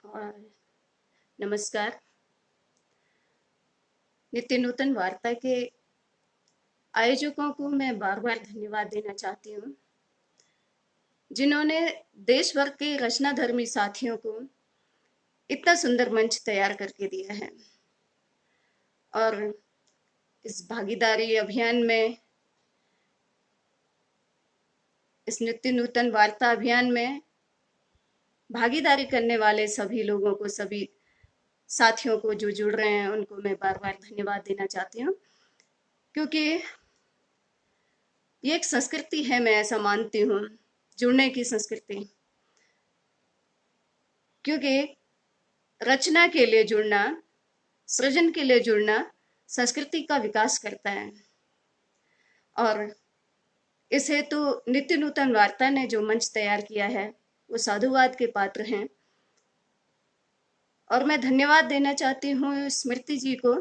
और नमस्कार। नित्य नूतन वार्ता के आयोजकों को मैं बार बार धन्यवाद देना चाहती हूँ, जिन्होंने देश भर के रचनाधर्मी साथियों को इतना सुंदर मंच तैयार करके दिया है। और इस भागीदारी अभियान में, इस नित्य नूतन वार्ता अभियान में भागीदारी करने वाले सभी लोगों को, सभी साथियों को जो जुड़ रहे हैं, उनको मैं बार बार धन्यवाद देना चाहती हूँ, क्योंकि ये एक संस्कृति है, मैं ऐसा मानती हूँ, जुड़ने की संस्कृति। क्योंकि रचना के लिए जुड़ना, सृजन के लिए जुड़ना संस्कृति का विकास करता है। और इस हेतु नित्य नूतन वार्ता ने जो मंच तैयार किया है वो साधुवाद के पात्र हैं। और मैं धन्यवाद देना चाहती हूँ स्मृति जी को,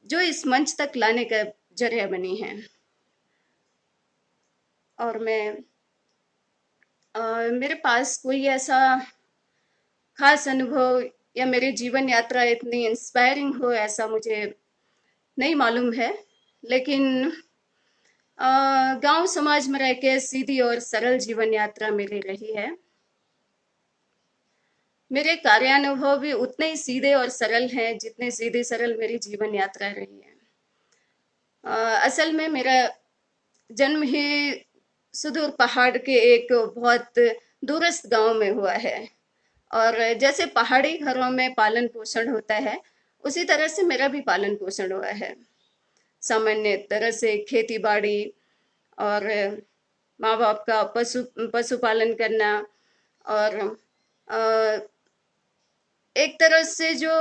जो इस मंच तक लाने का जरिया बनी है। और मेरे पास कोई ऐसा खास अनुभव या मेरी जीवन यात्रा इतनी इंस्पायरिंग हो, ऐसा मुझे नहीं मालूम है। लेकिन गांव समाज में रह के सीधी और सरल जीवन यात्रा मेरी रही है। मेरे कार्यानुभव भी उतने ही सीधे और सरल हैं जितने सीधे सरल मेरी जीवन यात्रा रही है। असल में मेरा जन्म ही सुदूर पहाड़ के एक बहुत दूरस्थ गांव में हुआ है। और जैसे पहाड़ी घरों में पालन पोषण होता है, उसी तरह से मेरा भी पालन पोषण हुआ है। सामान्य तरह से खेती बाड़ी और माँ बाप का पशुपालन करना, और एक तरह से जो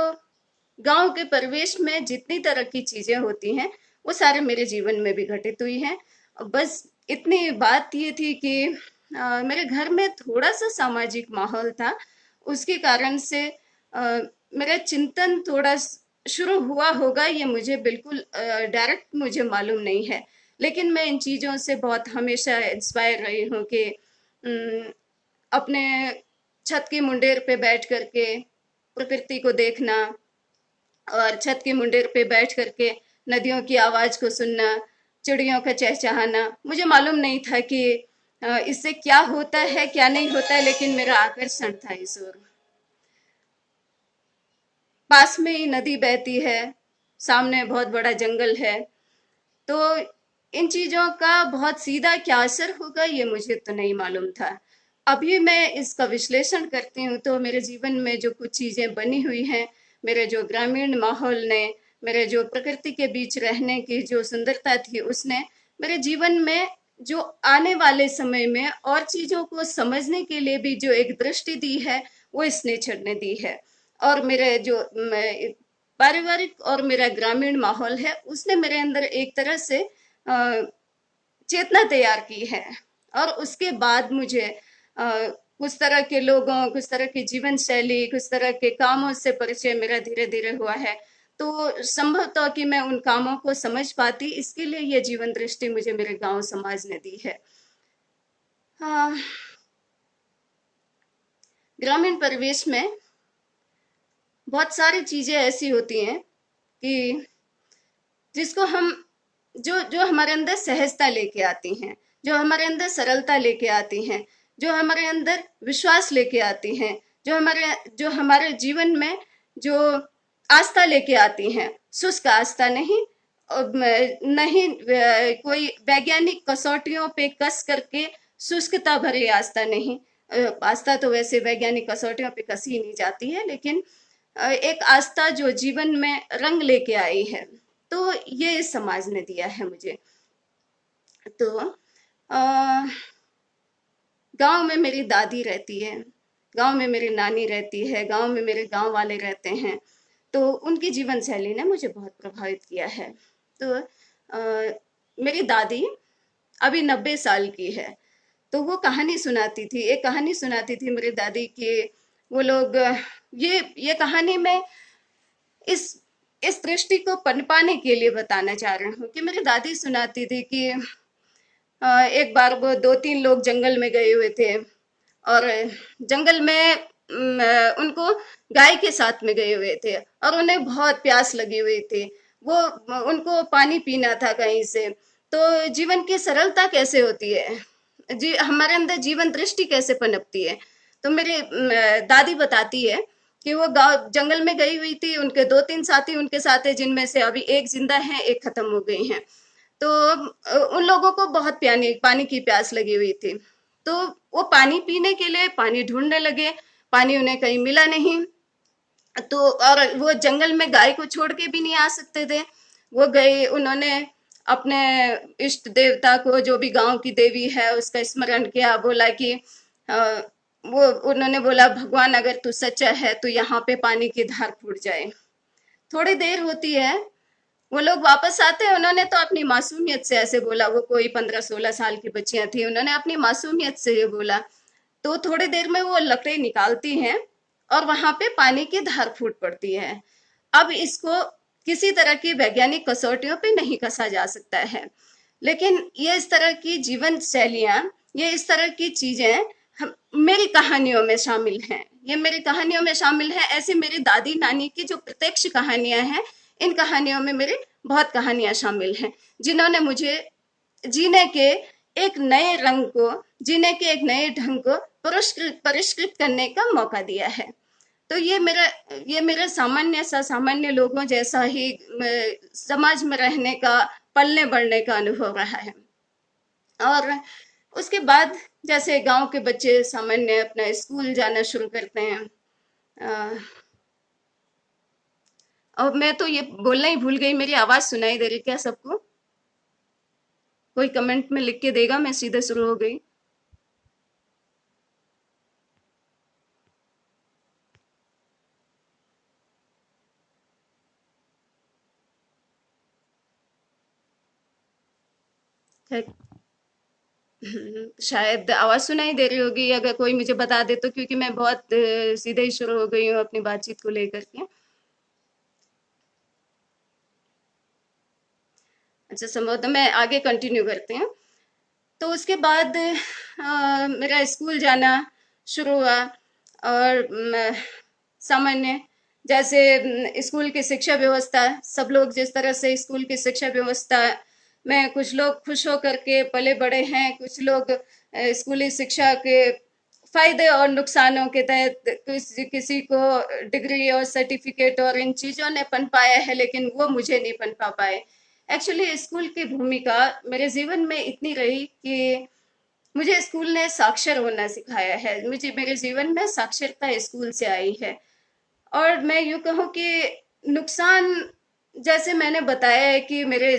गांव के परिवेश में जितनी तरह की चीजें होती हैं, वो सारे मेरे जीवन में भी घटित हुई हैं। बस इतनी बात ये थी कि मेरे घर में थोड़ा सा सामाजिक माहौल था, उसके कारण से मेरा चिंतन थोड़ा शुरू हुआ होगा, ये मुझे बिल्कुल डायरेक्ट मुझे मालूम नहीं है। लेकिन मैं इन चीज़ों से बहुत हमेशा इंस्पायर रही हूँ कि अपने छत की मुंडेर पे बैठ करके प्रकृति को देखना, और छत की मुंडेर पे बैठ करके नदियों की आवाज़ को सुनना, चिड़ियों का चहचहाना। मुझे मालूम नहीं था कि इससे क्या होता है क्या नहीं होता है, लेकिन मेरा आकर्षण था इस ओर। पास में ही नदी बहती है, सामने बहुत बड़ा जंगल है, तो इन चीजों का बहुत सीधा क्या असर होगा ये मुझे तो नहीं मालूम था। अभी मैं इसका विश्लेषण करती हूँ तो मेरे जीवन में जो कुछ चीजें बनी हुई हैं, मेरे जो ग्रामीण माहौल ने, मेरे जो प्रकृति के बीच रहने की जो सुंदरता थी, उसने मेरे जीवन में जो आने वाले समय में और चीजों को समझने के लिए भी जो एक दृष्टि दी है, वो इस नेचर ने दी है। और मेरे जो पारिवारिक और मेरा ग्रामीण माहौल है, उसने मेरे अंदर एक तरह से चेतना तैयार की है। और उसके बाद मुझे कुछ तरह के लोगों, कुछ तरह की जीवन शैली, कुछ तरह के कामों से परिचय मेरा धीरे धीरे हुआ है। तो संभवतः कि मैं उन कामों को समझ पाती, इसके लिए ये जीवन दृष्टि मुझे मेरे गांव समाज ने दी है। हाँ, ग्रामीण परिवेश में बहुत सारी चीजें ऐसी होती हैं कि जिसको हम जो जो हमारे अंदर सहजता लेके आती हैं, जो हमारे अंदर सरलता लेके आती हैं, जो हमारे अंदर विश्वास लेके आती हैं, जो हमारे जीवन में जो आस्था लेके आती हैं, शुष्क आस्था नहीं, नहीं कोई वैज्ञानिक कसौटियों पे कस करके शुष्कता भरी आस्था नहीं। आस्था तो वैसे वैज्ञानिक कसौटियों पे कसी नहीं जाती है, लेकिन एक आस्था जो जीवन में रंग लेके आई है, तो ये इस समाज ने दिया है मुझे। तो गांव में मेरी दादी रहती है, गांव में मेरी नानी रहती है, गांव में मेरे गांव वाले रहते हैं, तो उनकी जीवन शैली ने मुझे बहुत प्रभावित किया है। तो मेरी दादी अभी 90 साल की है, तो वो कहानी सुनाती थी, एक कहानी सुनाती थी मेरी दादी की। वो लोग ये कहानी में इस इस दृष्टि को पनपाने के लिए बताना चाह रही हूँ कि मेरी दादी सुनाती थी कि एक बार वो 2-3 लोग जंगल में गए हुए थे, और जंगल में उनको गाय के साथ में गए हुए थे और उन्हें बहुत प्यास लगी हुई थी। वो उनको पानी पीना था कहीं से। तो जीवन की सरलता कैसे होती है, जी हमारे अंदर जीवन दृष्टि कैसे पनपती है। तो मेरी दादी बताती है कि वो गांव जंगल में गई हुई थी, उनके दो तीन साथी उनके साथ है, जिनमें से अभी एक जिंदा है, एक खत्म हो गई हैं। तो उन लोगों को बहुत पानी पानी की प्यास लगी हुई थी। तो वो पानी पीने के लिए पानी ढूंढने लगे। पानी उन्हें कहीं मिला नहीं। तो और वो जंगल में गाय को छोड़ के भी नहीं आ सकते थे। वो गए, उन्होंने अपने इष्ट देवता को, जो भी गांव की देवी है, उसका स्मरण किया। बोला कि अ, वो उन्होंने बोला, भगवान अगर तू सच्चा है तो यहाँ पे पानी की धार फूट जाए। थोड़ी देर होती है, वो लोग वापस आते हैं। उन्होंने तो अपनी मासूमियत से ऐसे बोला, वो कोई 15-16 साल की बच्चियां थी, उन्होंने अपनी मासूमियत से ये बोला। तो थोड़ी देर में वो लकड़ी निकालती हैं और वहां पे पानी की धार फूट पड़ती है। अब इसको किसी तरह की वैज्ञानिक कसौटियों पे नहीं कसा जा सकता है, लेकिन ये इस तरह की जीवन शैलियां, ये इस तरह की चीजें मेरी कहानियों में शामिल हैं। ये मेरी कहानियों में शामिल है। ऐसे मेरी दादी नानी की जो प्रत्यक्ष कहानियां हैं, इन कहानियों में मेरी बहुत कहानियां शामिल हैं, जिन्होंने मुझे जीने के एक नए रंग को, जीने के एक नए ढंग को परिष्कृत परिष्कृत करने का मौका दिया है। तो ये मेरा सामान्य लोगों जैसा ही समाज में रहने का, पलने बढ़ने का अनुभव रहा है। और उसके बाद जैसे गांव के बच्चे सामान्य अपना स्कूल जाना शुरू करते हैं। अ, और मैं तो ये बोलना ही भूल गई, मेरी आवाज सुनाई दे रही क्या सबको? कोई कमेंट में लिख के देगा, मैं सीधे शुरू हो गई। खैर, शायद आवाज सुनाई दे रही होगी, अगर कोई मुझे बता दे तो, क्योंकि मैं बहुत सीधे ही शुरू हो गई हूँ अपनी बातचीत को लेकर के। अच्छा, संभव तो मैं आगे कंटिन्यू करते हैं। तो उसके बाद मेरा स्कूल जाना शुरू हुआ। और सामान्य जैसे स्कूल की शिक्षा व्यवस्था, सब लोग जिस तरह से स्कूल की शिक्षा व्यवस्था में, कुछ लोग खुश होकर के पले बड़े हैं, कुछ लोग स्कूली शिक्षा के फायदे और नुकसानों के तहत, किसी को डिग्री और सर्टिफिकेट और इन चीजों ने पन पाया है, लेकिन वो मुझे नहीं पन पा पाए। एक्चुअली स्कूल की भूमिका मेरे जीवन में इतनी रही कि मुझे स्कूल ने साक्षर होना सिखाया है। मुझे मेरे जीवन में साक्षरता स्कूल से आई है। और मैं यूँ कहूँ कि नुकसान, जैसे मैंने बताया है कि मेरे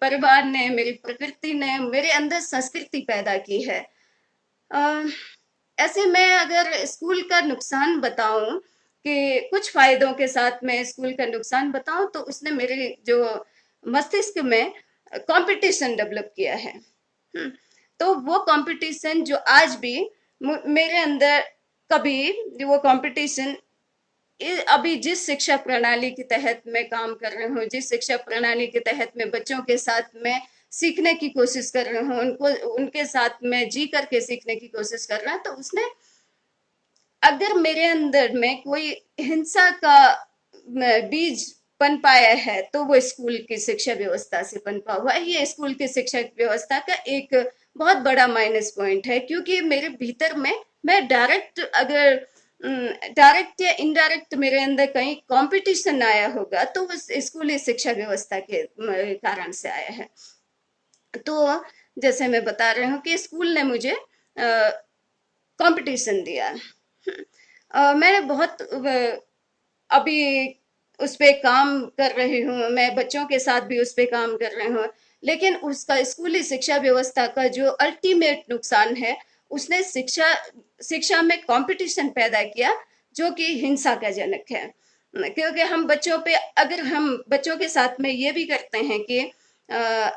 परिवार ने, मेरी प्रकृति ने मेरे अंदर संस्कृति पैदा की है। अ, ऐसे में अगर स्कूल का नुकसान बताऊं, कि कुछ फायदों के साथ में स्कूल का नुकसान बताऊं, तो उसने मेरे जो मस्तिष्क में कंपटीशन डेवलप किया है। हम्म, तो वो कंपटीशन जो आज भी मेरे अंदर, कभी वो कंपटीशन, अभी जिस शिक्षा प्रणाली के तहत मैं काम कर रही हूँ, जिस शिक्षा प्रणाली के तहत मैं बच्चों के साथ में सीखने की कोशिश कर रही हूँ, उनको उनके साथ में जी करके सीखने की कोशिश कर रहा है, तो उसने, अगर मेरे अंदर में कोई हिंसा का बीज पन पाया है, तो वो स्कूल की शिक्षा व्यवस्था से पनपा हुआ है। ये स्कूल की शिक्षा व्यवस्था का एक बहुत बड़ा माइनस पॉइंट है, क्योंकि मेरे भीतर में, मैं डायरेक्ट, अगर डायरेक्ट या इनडायरेक्ट मेरे अंदर कहीं कंपटीशन आया होगा, तो वो स्कूली शिक्षा व्यवस्था के कारण से आया है। तो जैसे मैं बता रही हूँ कि स्कूल ने मुझे कंपटीशन दिया। मैं बहुत अभी उस पे काम कर रही हूँ, मैं बच्चों के साथ भी उस पे काम कर रही हूँ। लेकिन उसका स्कूली शिक्षा व्यवस्था का जो अल्टीमेट नुकसान है, उसने शिक्षा शिक्षा में कंपटीशन पैदा किया, जो कि हिंसा का जनक है। क्योंकि हम बच्चों पे, अगर हम बच्चों के साथ में ये भी करते हैं कि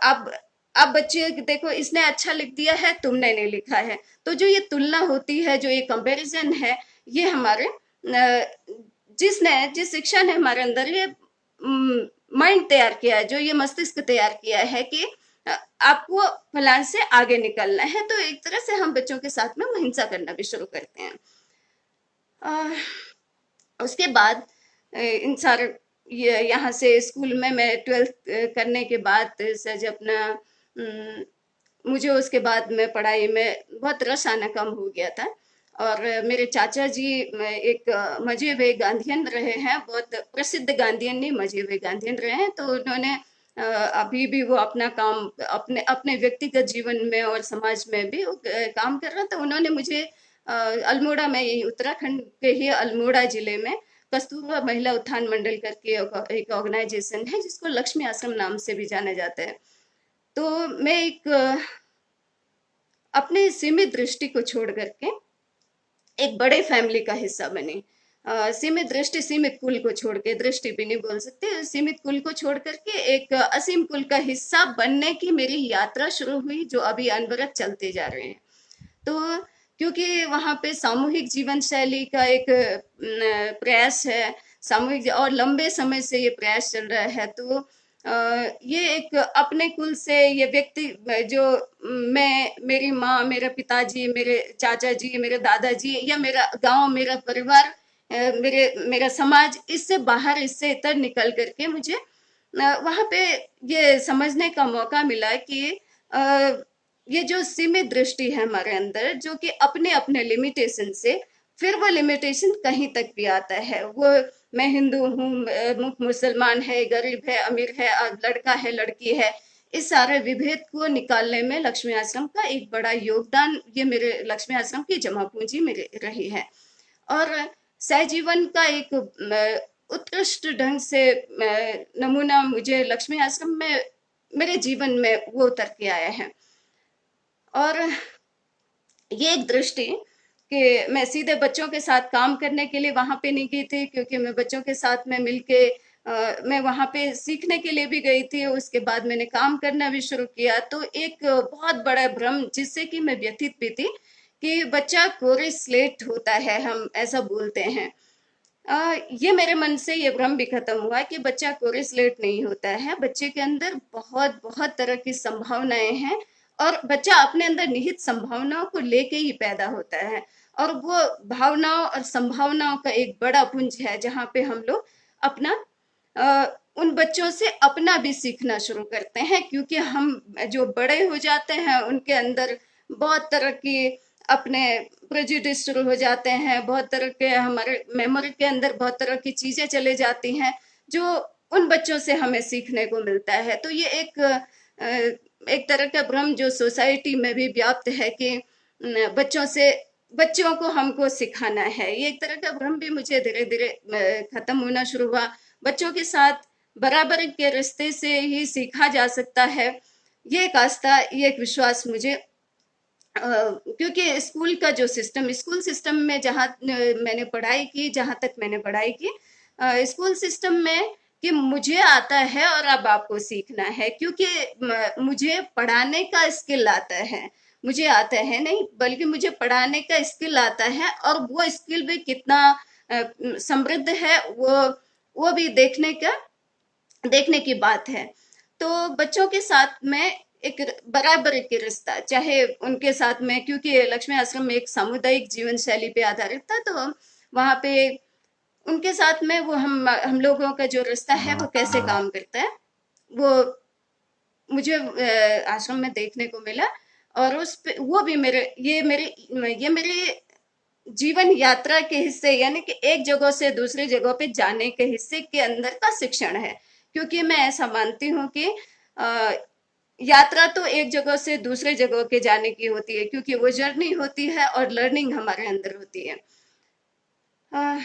अब बच्चे देखो, इसने अच्छा लिख दिया है, तुमने नहीं लिखा है। तो जो ये तुलना होती है, जो ये कंपैरिजन है, ये हमारे जिस शिक्षा ने हमारे अंदर ये माइंड तैयार किया है, जो ये मस्तिष्क तैयार किया है कि आपको फलान से आगे निकलना है, तो एक तरह से हम बच्चों के साथ में हिंसा करना भी शुरू करते हैं। अ, उसके बाद इन सारे ये यहाँ से स्कूल में मैं 12th करने के बाद से जब अपना मुझे उसके बाद में पढ़ाई में बहुत रस आना कम हो गया था। और मेरे चाचा जी एक मजे हुए गांधीयन रहे हैं, बहुत प्रसिद्ध गांधीयन नहीं, मजे हुए गांधीयन रहे हैं। तो उन्होंने अभी भी वो अपना काम अपने अपने व्यक्तिगत जीवन में और समाज में भी वो काम कर रहे हैं। तो उन्होंने मुझे अल्मोड़ा में, यही उत्तराखंड के ही अल्मोड़ा जिले में कस्तूरबा महिला उत्थान मंडल करके एक ऑर्गेनाइजेशन है जिसको लक्ष्मी आश्रम नाम से भी जाना जाता है। तो मैं एक अपने सीमित दृष्टि को छोड़ करके एक बड़े फैमिली का हिस्सा बने। सीमित दृष्टि, सीमित कुल को छोड़ के, दृष्टि भी नहीं बोल सकते, सीमित कुल को छोड़ करके एक असीम कुल का हिस्सा बनने की मेरी यात्रा शुरू हुई, जो अभी अनवरत चलते जा रहे हैं। तो क्योंकि वहाँ पे सामूहिक जीवन शैली का एक प्रयास है, सामूहिक और लंबे समय से ये प्रयास चल रहा है। तो ये एक अपने कुल से ये व्यक्ति जो मैं, मेरी माँ, मेरे पिताजी, मेरे चाचा जी, मेरे दादाजी, या मेरा गांव, मेरा परिवार, मेरा समाज, इससे बाहर, इससे इतर निकल करके मुझे वहां पे ये समझने का मौका मिला कि ये जो सीमित दृष्टि है हमारे अंदर, जो कि अपने अपने लिमिटेशन से, फिर वो लिमिटेशन कहीं तक भी आता है। वो मैं हिंदू हूँ, मुसलमान है, गरीब है, अमीर है, लड़का है, लड़की है, इस सारे विभेद को निकालने में लक्ष्मी आश्रम का एक बड़ा योगदान, ये मेरे लक्ष्मी आश्रम की जमा पूंजी मेरे रही है। और सहजीवन का एक उत्कृष्ट ढंग से नमूना मुझे लक्ष्मी आश्रम में, मेरे जीवन में वो उतर के आया है। और ये एक दृष्टि कि मैं सीधे बच्चों के साथ काम करने के लिए वहां पे नहीं गई थी, क्योंकि मैं बच्चों के साथ में मिलके मैं वहां पे सीखने के लिए भी गई थी। उसके बाद मैंने काम करना भी शुरू किया। तो एक बहुत बड़ा भ्रम, जिससे कि मैं व्यथित भी थी, कि बच्चा कोरे स्लेट होता है, हम ऐसा बोलते हैं। ये मेरे मन से ये भ्रम भी खत्म हुआ कि बच्चा कोरे स्लेट नहीं होता है। बच्चे के अंदर बहुत बहुत तरह की संभावनाएं हैं, और बच्चा अपने अंदर निहित संभावनाओं को लेके ही पैदा होता है। और वो भावनाओं और संभावनाओं का एक बड़ा पुंज है, जहाँ पे हम लोग अपना उन बच्चों से अपना भी सीखना शुरू करते हैं, क्योंकि हम जो बड़े हो जाते हैं उनके अंदर बहुत तरह की अपने प्रेजुडिस शुरू हो जाते हैं, बहुत तरह के हमारे मेमोरी के अंदर बहुत तरह की चीजें चले जाती हैं, जो उन बच्चों से हमें सीखने को मिलता है। तो ये एक तरह का भ्रम जो सोसाइटी में भी व्याप्त है कि बच्चों से, बच्चों को हमको सिखाना है, ये एक तरह का भ्रम भी मुझे धीरे धीरे खत्म होना शुरू हुआ। बच्चों के साथ बराबरी के रिश्ते से ही सीखा जा सकता है, ये एक आस्था, ये एक विश्वास मुझे क्योंकि स्कूल का जो सिस्टम, स्कूल सिस्टम में जहाँ मैंने पढ़ाई की, जहाँ तक मैंने पढ़ाई की स्कूल सिस्टम में, कि मुझे आता है और अब आपको सीखना है, क्योंकि मुझे पढ़ाने का स्किल आता है, मुझे आता है नहीं, बल्कि मुझे पढ़ाने का स्किल आता है। और वो स्किल भी कितना समृद्ध है, वो भी देखने की बात है। तो बच्चों के साथ में एक बराबर के रिश्ता, चाहे उनके साथ में, क्योंकि लक्ष्मी आश्रम में एक सामुदायिक जीवन शैली पे आधारित था, तो वहां पे उनके साथ में वो हम लोगों का जो रिश्ता है वो कैसे काम करता है, वो मुझे आश्रम में देखने को मिला। और उस पे वो भी मेरे जीवन यात्रा के हिस्से, यानी कि एक जगह से दूसरी जगह पे जाने के हिस्से के अंदर का शिक्षण है। क्योंकि मैं ऐसा मानती हूँ कि अ, यात्रा तो एक जगह से दूसरे जगह के जाने की होती है, क्योंकि वो जर्नी होती है और लर्निंग हमारे अंदर होती है। अ,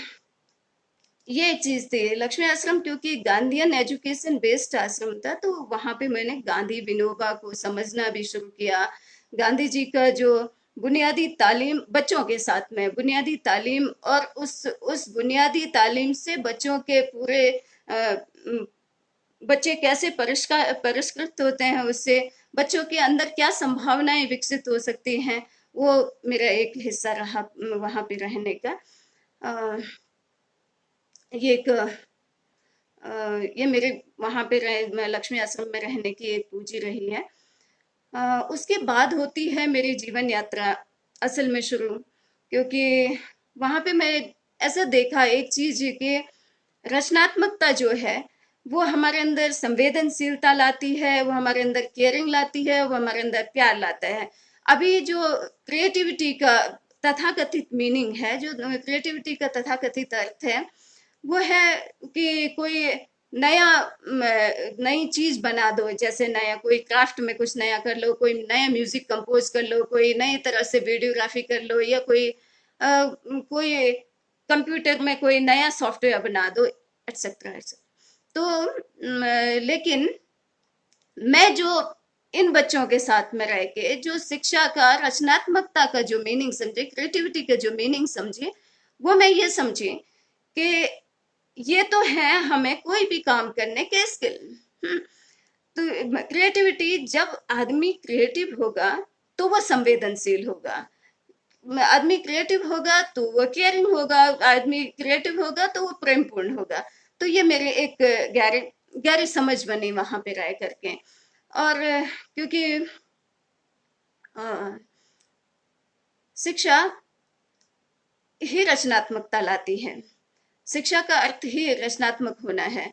ये चीज थी लक्ष्मी आश्रम, क्योंकि गांधीयन एजुकेशन बेस्ड आश्रम था, तो वहां पे मैंने गांधी विनोबा को समझना भी शुरू किया। गांधी जी का जो बुनियादी तालीम, बच्चों के साथ में बुनियादी तालीम, और उस बुनियादी तालीम से बच्चों के पूरे बच्चे कैसे परिष्कृत होते हैं, उससे बच्चों के अंदर क्या संभावनाएं विकसित हो सकती हैं, वो मेरा एक हिस्सा रहा वहां पे रहने का। अ, ये एक ये मेरे वहां पे लक्ष्मी आश्रम में रहने की एक पूंजी रही है। उसके बाद होती है मेरी जीवन यात्रा असल में शुरू, क्योंकि वहां पे मैं ऐसा देखा एक चीज कि रचनात्मकता जो है वो हमारे अंदर संवेदनशीलता लाती है, वो हमारे अंदर केयरिंग लाती है, वो हमारे अंदर प्यार लाता है। अभी जो क्रिएटिविटी का तथाकथित मीनिंग है, जो क्रिएटिविटी का तथाकथित अर्थ है, वो है कि कोई नया नई चीज बना दो, जैसे नया कोई क्राफ्ट में कुछ नया कर लो, कोई नया म्यूजिक कंपोज कर लो, कोई नई तरह से वीडियोग्राफी कर लो, या कोई कंप्यूटर में कोई नया सॉफ्टवेयर बना दो, एटसेट्रा एटसेट्रा। तो लेकिन मैं जो इन बच्चों के साथ में रह के जो शिक्षा का, रचनात्मकता का जो मीनिंग समझे, क्रिएटिविटी का जो मीनिंग समझे, वो मैं ये समझी कि ये तो है हमें कोई भी काम करने के स्किल। तो क्रिएटिविटी, जब आदमी क्रिएटिव होगा तो वो संवेदनशील होगा, आदमी क्रिएटिव होगा तो वो केयरिंग होगा, आदमी क्रिएटिव होगा तो वो प्रेमपूर्ण होगा। तो ये मेरे एक गहरी गहरी समझ बनी वहां पे रह करके। और क्योंकि अ, शिक्षा ही रचनात्मकता लाती है, शिक्षा का अर्थ ही रचनात्मक होना है,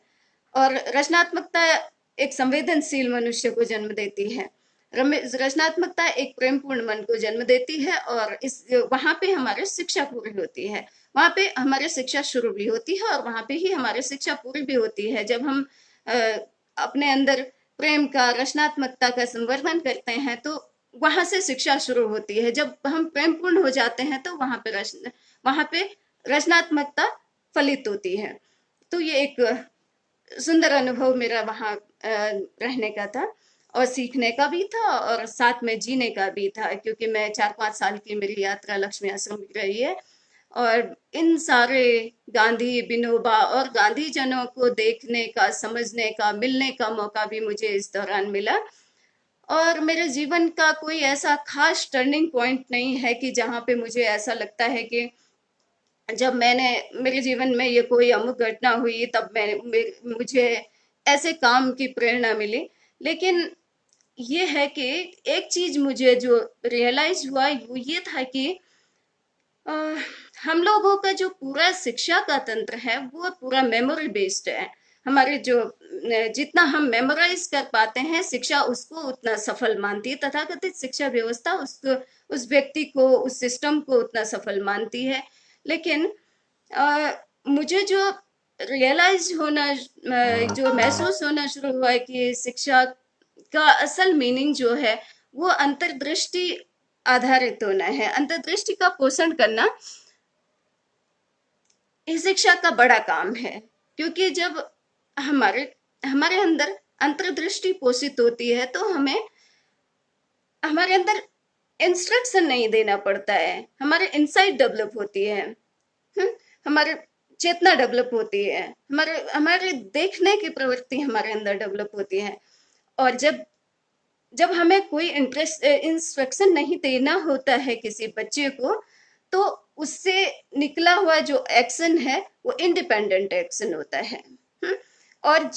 और रचनात्मकता एक संवेदनशील मनुष्य को जन्म देती है, रचनात्मकता एक प्रेमपूर्ण मन को जन्म देती है, और इस वहां पे हमारी शिक्षा पूरी होती है, वहां पे हमारी शिक्षा शुरू भी होती है, और वहां पे ही हमारी शिक्षा पूरी भी होती है। जब हम अपने अंदर प्रेम का, रचनात्मकता का संवर्धन करते हैं तो वहां से शिक्षा शुरू होती है। जब हम प्रेमपूर्ण हो जाते हैं तो वहां पे रचनात्मकता फलित होती है। तो ये एक सुंदर अनुभव मेरा वहाँ रहने का था, और सीखने का भी था, और साथ में जीने का भी था, क्योंकि मैं 4-5 साल की मेरी यात्रा लक्ष्मी आश्रम की रही है, और इन सारे गांधी, विनोबा और गांधी जनों को देखने का, समझने का, मिलने का मौका भी मुझे इस दौरान मिला। और मेरे जीवन का कोई ऐसा खास टर्निंग पॉइंट नहीं है कि जहाँ पे मुझे ऐसा लगता है कि जब मैंने, मेरे जीवन में ये कोई अमुक घटना हुई तब मुझे ऐसे काम की प्रेरणा मिली। लेकिन ये है कि एक चीज मुझे जो रियलाइज हुआ वो ये था कि अ, हम लोगों का जो पूरा शिक्षा का तंत्र है वो पूरा मेमोरी बेस्ड है। हमारे जो जितना हम मेमोराइज कर पाते हैं, शिक्षा उसको उतना सफल मानती है, तथाकथित शिक्षा व्यवस्था उसको, उस व्यक्ति को, उस सिस्टम को उतना सफल मानती है। लेकिन मुझे जो रियलाइज होना, जो महसूस होना शुरू हुआ है कि शिक्षा का असल मीनिंग जो है वो अंतर्दृष्टि आधारित होना है, अंतर्दृष्टि का पोषण करना इस शिक्षा का बड़ा काम है। क्योंकि जब हमारे हमारे अंदर अंतर्दृष्टि पोषित होती है तो हमें हमारे अंदर इंस्ट्रक्शन नहीं देना पड़ता है, हमारे इनसाइट डेवलप होती है। हम्म, हमारे चेतना डेवलप होती है, हमारे हमारे देखने की प्रवृत्ति हमारे अंदर डेवलप होती है। और जब जब हमें कोई इंटरेस्ट इंस्ट्रक्शन नहीं देना होता है किसी बच्चे को, तो उससे निकला हुआ जो एक्शन है वो इंडिपेंडेंट एक्शन होता है। और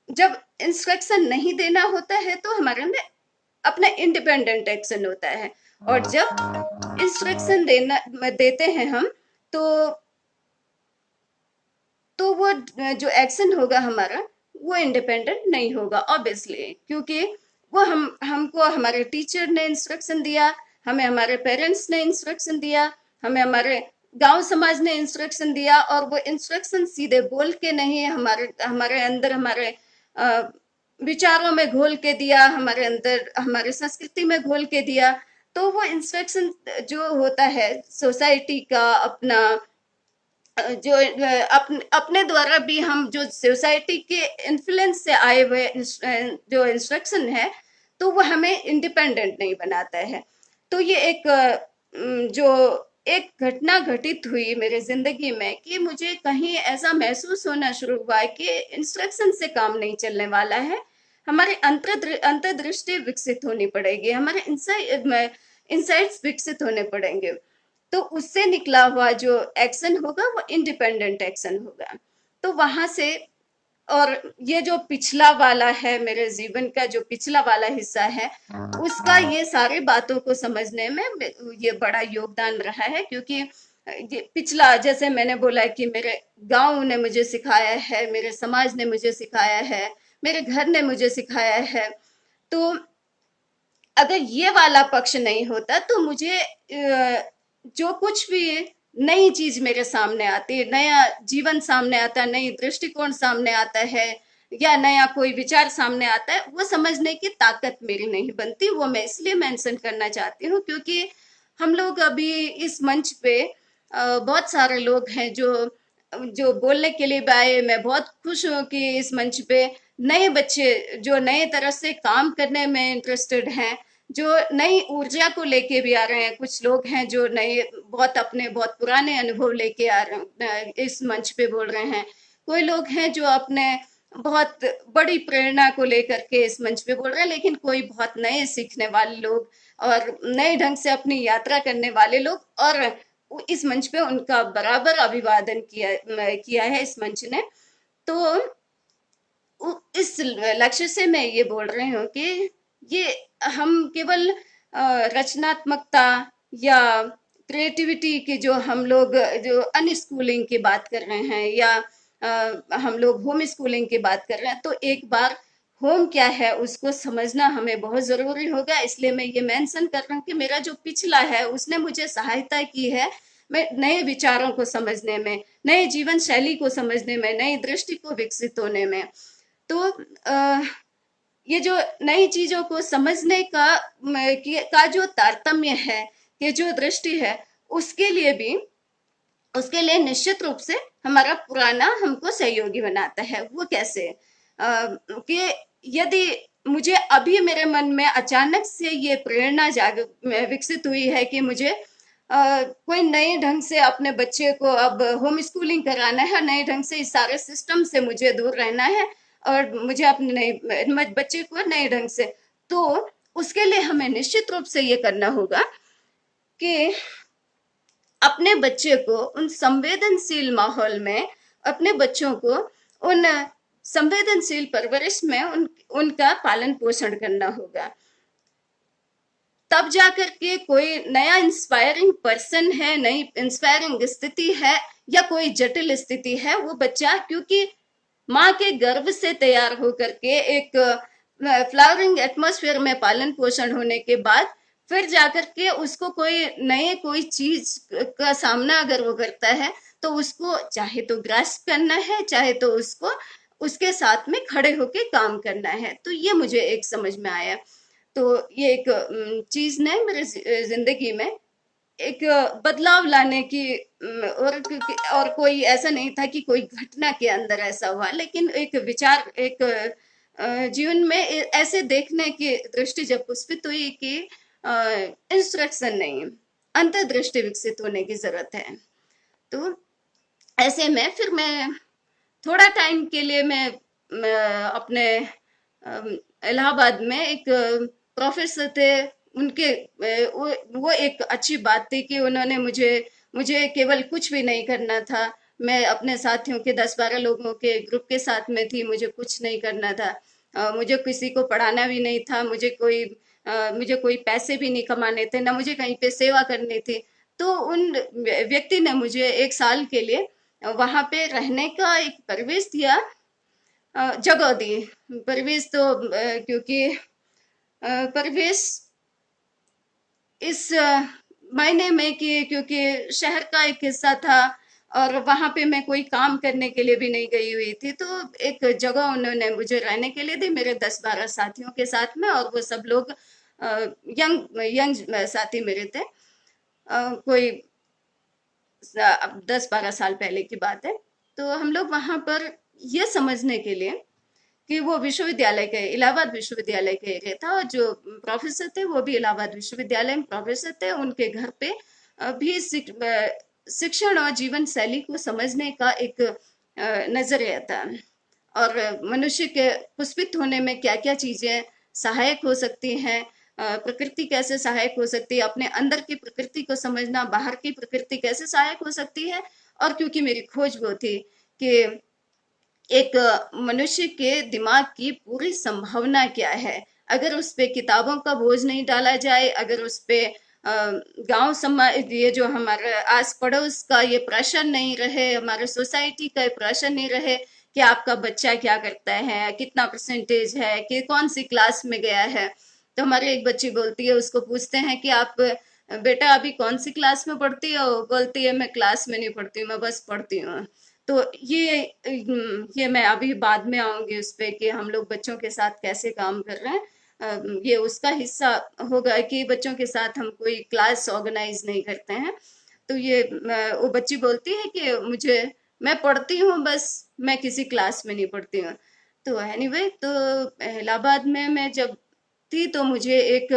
जब इंस्ट्रक्शन नहीं देना होता है तो हमारे अंदर अपना इंडिपेंडेंट एक्शन होता है। और जब इंस्ट्रक्शन देना देते हैं हम, तो वो जो एक्शन होगा हमारा वो इंडिपेंडेंट नहीं होगा, ऑब्वियसली। क्योंकि वो हमको हमारे टीचर ने इंस्ट्रक्शन दिया, हमें हमारे पेरेंट्स ने इंस्ट्रक्शन दिया, हमें हमारे गांव समाज ने इंस्ट्रक्शन दिया, और वो इंस्ट्रक्शन सीधे बोल के नहीं, हमारे हमारे अंदर, हमारे विचारों में घोल के दिया, हमारे अंदर हमारे संस्कृति में घोल के दिया। तो वो इंस्ट्रक्शन जो होता है सोसाइटी का, अपना जो अपने द्वारा भी, हम जो सोसाइटी के इन्फ्लुएंस से आए हुए जो इंस्ट्रक्शन है, तो वो हमें इंडिपेंडेंट नहीं बनाता है। तो ये जो एक घटना घटित हुई मेरे जिंदगी में कि मुझे कहीं ऐसा महसूस होना शुरू हुआ कि इंस्ट्रक्शन से काम नहीं चलने वाला है, हमारे अंतर्दृष्टि विकसित होनी पड़ेगी, हमारे इंसाइट्स विकसित होने पड़ेंगे। तो उससे निकला हुआ जो एक्शन होगा वो इंडिपेंडेंट एक्शन होगा। तो वहां से, और ये जो पिछला वाला है, मेरे जीवन का जो पिछला वाला हिस्सा है, उसका ये सारे बातों को समझने में ये बड़ा योगदान रहा है। क्योंकि ये पिछला, जैसे मैंने बोला कि मेरे गांव ने मुझे सिखाया है, मेरे समाज ने मुझे सिखाया है, मेरे घर ने मुझे सिखाया है। तो अगर ये वाला पक्ष नहीं होता तो मुझे जो कुछ भी नई चीज मेरे सामने आती है, नया जीवन सामने आता है, नई दृष्टिकोण सामने आता है, या नया कोई विचार सामने आता है, वो समझने की ताकत मेरी नहीं बनती। वो मैं इसलिए मेंशन करना चाहती हूँ क्योंकि हम लोग अभी इस मंच पे बहुत सारे लोग हैं जो जो बोलने के लिए भी आए। मैं बहुत खुश हूँ कि इस मंच पे नए बच्चे जो नए तरह से काम करने में इंटरेस्टेड हैं, जो नई ऊर्जा को लेके भी आ रहे हैं। कुछ लोग हैं जो नए बहुत अपने बहुत पुराने अनुभव लेके आ रहे हैं, इस मंच पे बोल रहे हैं। कोई लोग हैं जो अपने बहुत बड़ी प्रेरणा को लेकर के इस मंच पे बोल रहे हैं, लेकिन कोई बहुत नए सीखने वाले लोग और नए ढंग से अपनी यात्रा करने वाले लोग, और इस मंच पे उनका बराबर अभिवादन किया है इस मंच ने। तो इस लक्ष्य से मैं ये बोल रही हूँ कि ये हम केवल रचनात्मकता या क्रिएटिविटी की, जो हम लोग जो अनस्कूलिंग की बात कर रहे हैं, या हम लोग होम स्कूलिंग की बात कर रहे हैं, तो एक बार होम क्या है उसको समझना हमें बहुत जरूरी होगा। इसलिए मैं ये मेंशन कर रहा हूँ कि मेरा जो पिछला है उसने मुझे सहायता की है मैं नए विचारों को समझने में, नए जीवन शैली को समझने में, नई दृष्टि को विकसित होने में। तो ये जो नई चीजों को समझने का जो तारतम्य है, ये जो दृष्टि है, उसके लिए भी, उसके लिए निश्चित रूप से हमारा पुराना हमको सहयोगी बनाता है। वो कैसे? कि यदि मुझे अभी मेरे मन में अचानक से ये प्रेरणा जाग विकसित हुई है कि मुझे कोई नए ढंग से अपने बच्चे को अब होम स्कूलिंग कराना है, नए ढंग से इस सारे सिस्टम से मुझे दूर रहना है, और मुझे अपने नए बच्चे को नए ढंग से, तो उसके लिए हमें निश्चित रूप से ये करना होगा कि अपने बच्चे को उन संवेदनशील माहौल में, अपने बच्चों को उन संवेदनशील परवरिश में उनका पालन पोषण करना होगा। तब जाकर के कोई नया इंस्पायरिंग पर्सन है, नई इंस्पायरिंग स्थिति है, या कोई जटिल स्थिति है, वो बच्चा क्योंकि माँ के गर्भ से तैयार होकर के एक फ्लावरिंग एटमॉस्फेयर में पालन पोषण होने के बाद फिर जाकर के उसको कोई चीज का सामना अगर वो करता है, तो उसको चाहे तो ग्रास्प करना है, चाहे तो उसको उसके साथ में खड़े होके काम करना है। तो ये मुझे एक समझ में आया। तो ये एक चीज ने मेरे जिंदगी में एक बदलाव लाने की, और कोई ऐसा नहीं था कि कोई घटना के अंदर ऐसा हुआ, लेकिन एक विचार, एक जीवन में ऐसे देखने की दृष्टि जब पुष्पित हुई कि इंस्ट्रक्शन नहीं, अंतर्दृष्टि विकसित होने की जरूरत है। तो ऐसे में फिर मैं थोड़ा टाइम के लिए मैं अपने इलाहाबाद में एक प्रोफेसर थे, उनके वो एक अच्छी बात थी कि उन्होंने मुझे मुझे केवल कुछ भी नहीं करना था। मैं अपने साथियों के 10-12 लोगों के ग्रुप के साथ में थी, मुझे कुछ नहीं करना था। मुझे किसी को पढ़ाना भी नहीं था, मुझे कोई पैसे भी नहीं कमाने थे, ना मुझे कहीं पे सेवा करनी थी। तो उन व्यक्ति ने मुझे 1 साल के लिए वहां पे रहने का एक परिवेश दिया, जगह दी। परिवेश तो क्योंकि परिवेश इस मायने में कि क्योंकि शहर का एक हिस्सा था और वहां पे मैं कोई काम करने के लिए भी नहीं गई हुई थी, तो एक जगह उन्होंने मुझे रहने के लिए दी मेरे 10-12 साथियों के साथ में। और वो सब लोग यंग यंग साथी मेरे थे। कोई अब 10-12 साल पहले की बात है। तो हम लोग वहां पर ये समझने के लिए कि वो विश्वविद्यालय के, इलाहाबाद विश्वविद्यालय के एरिया था, और जो प्रोफेसर थे वो भी इलाहाबाद विश्वविद्यालय में प्रोफेसर थे। उनके घर पे भी शिक्षण और जीवन शैली को समझने का एक नजरिया था, और मनुष्य के पुष्पित होने में क्या क्या चीजें सहायक हो सकती हैं, प्रकृति कैसे सहायक हो सकती है, अपने अंदर की प्रकृति को समझना, बाहर की प्रकृति कैसे सहायक हो सकती है। और क्योंकि मेरी खोज वो थी कि एक मनुष्य के दिमाग की पूरी संभावना क्या है, अगर उस पे किताबों का बोझ नहीं डाला जाए, अगर उस पे गांव समाज, ये जो हमारे आस पड़ोस का ये प्रेशर नहीं रहे, हमारे सोसाइटी का ये प्रेशर नहीं रहे कि आपका बच्चा क्या करता है, कितना परसेंटेज है, कि कौन सी क्लास में गया है। तो हमारी एक बच्ची बोलती है, उसको पूछते हैं कि आप बेटा अभी कौन सी क्लास में पढ़ती हो, बोलती है मैं क्लास में नहीं पढ़ती हूँ, मैं बस पढ़ती हूँ। तो ये मैं अभी बाद में आऊंगी उस पे कि हम लोग बच्चों के साथ कैसे काम कर रहे हैं। ये उसका हिस्सा होगा कि बच्चों के साथ हम कोई क्लास ऑर्गेनाइज नहीं करते हैं। तो ये वो बच्ची बोलती है कि मुझे, मैं पढ़ती हूँ बस, मैं किसी क्लास में नहीं पढ़ती हूँ। तो एनीवे, तो इलाहाबाद में मैं जब थी तो मुझे एक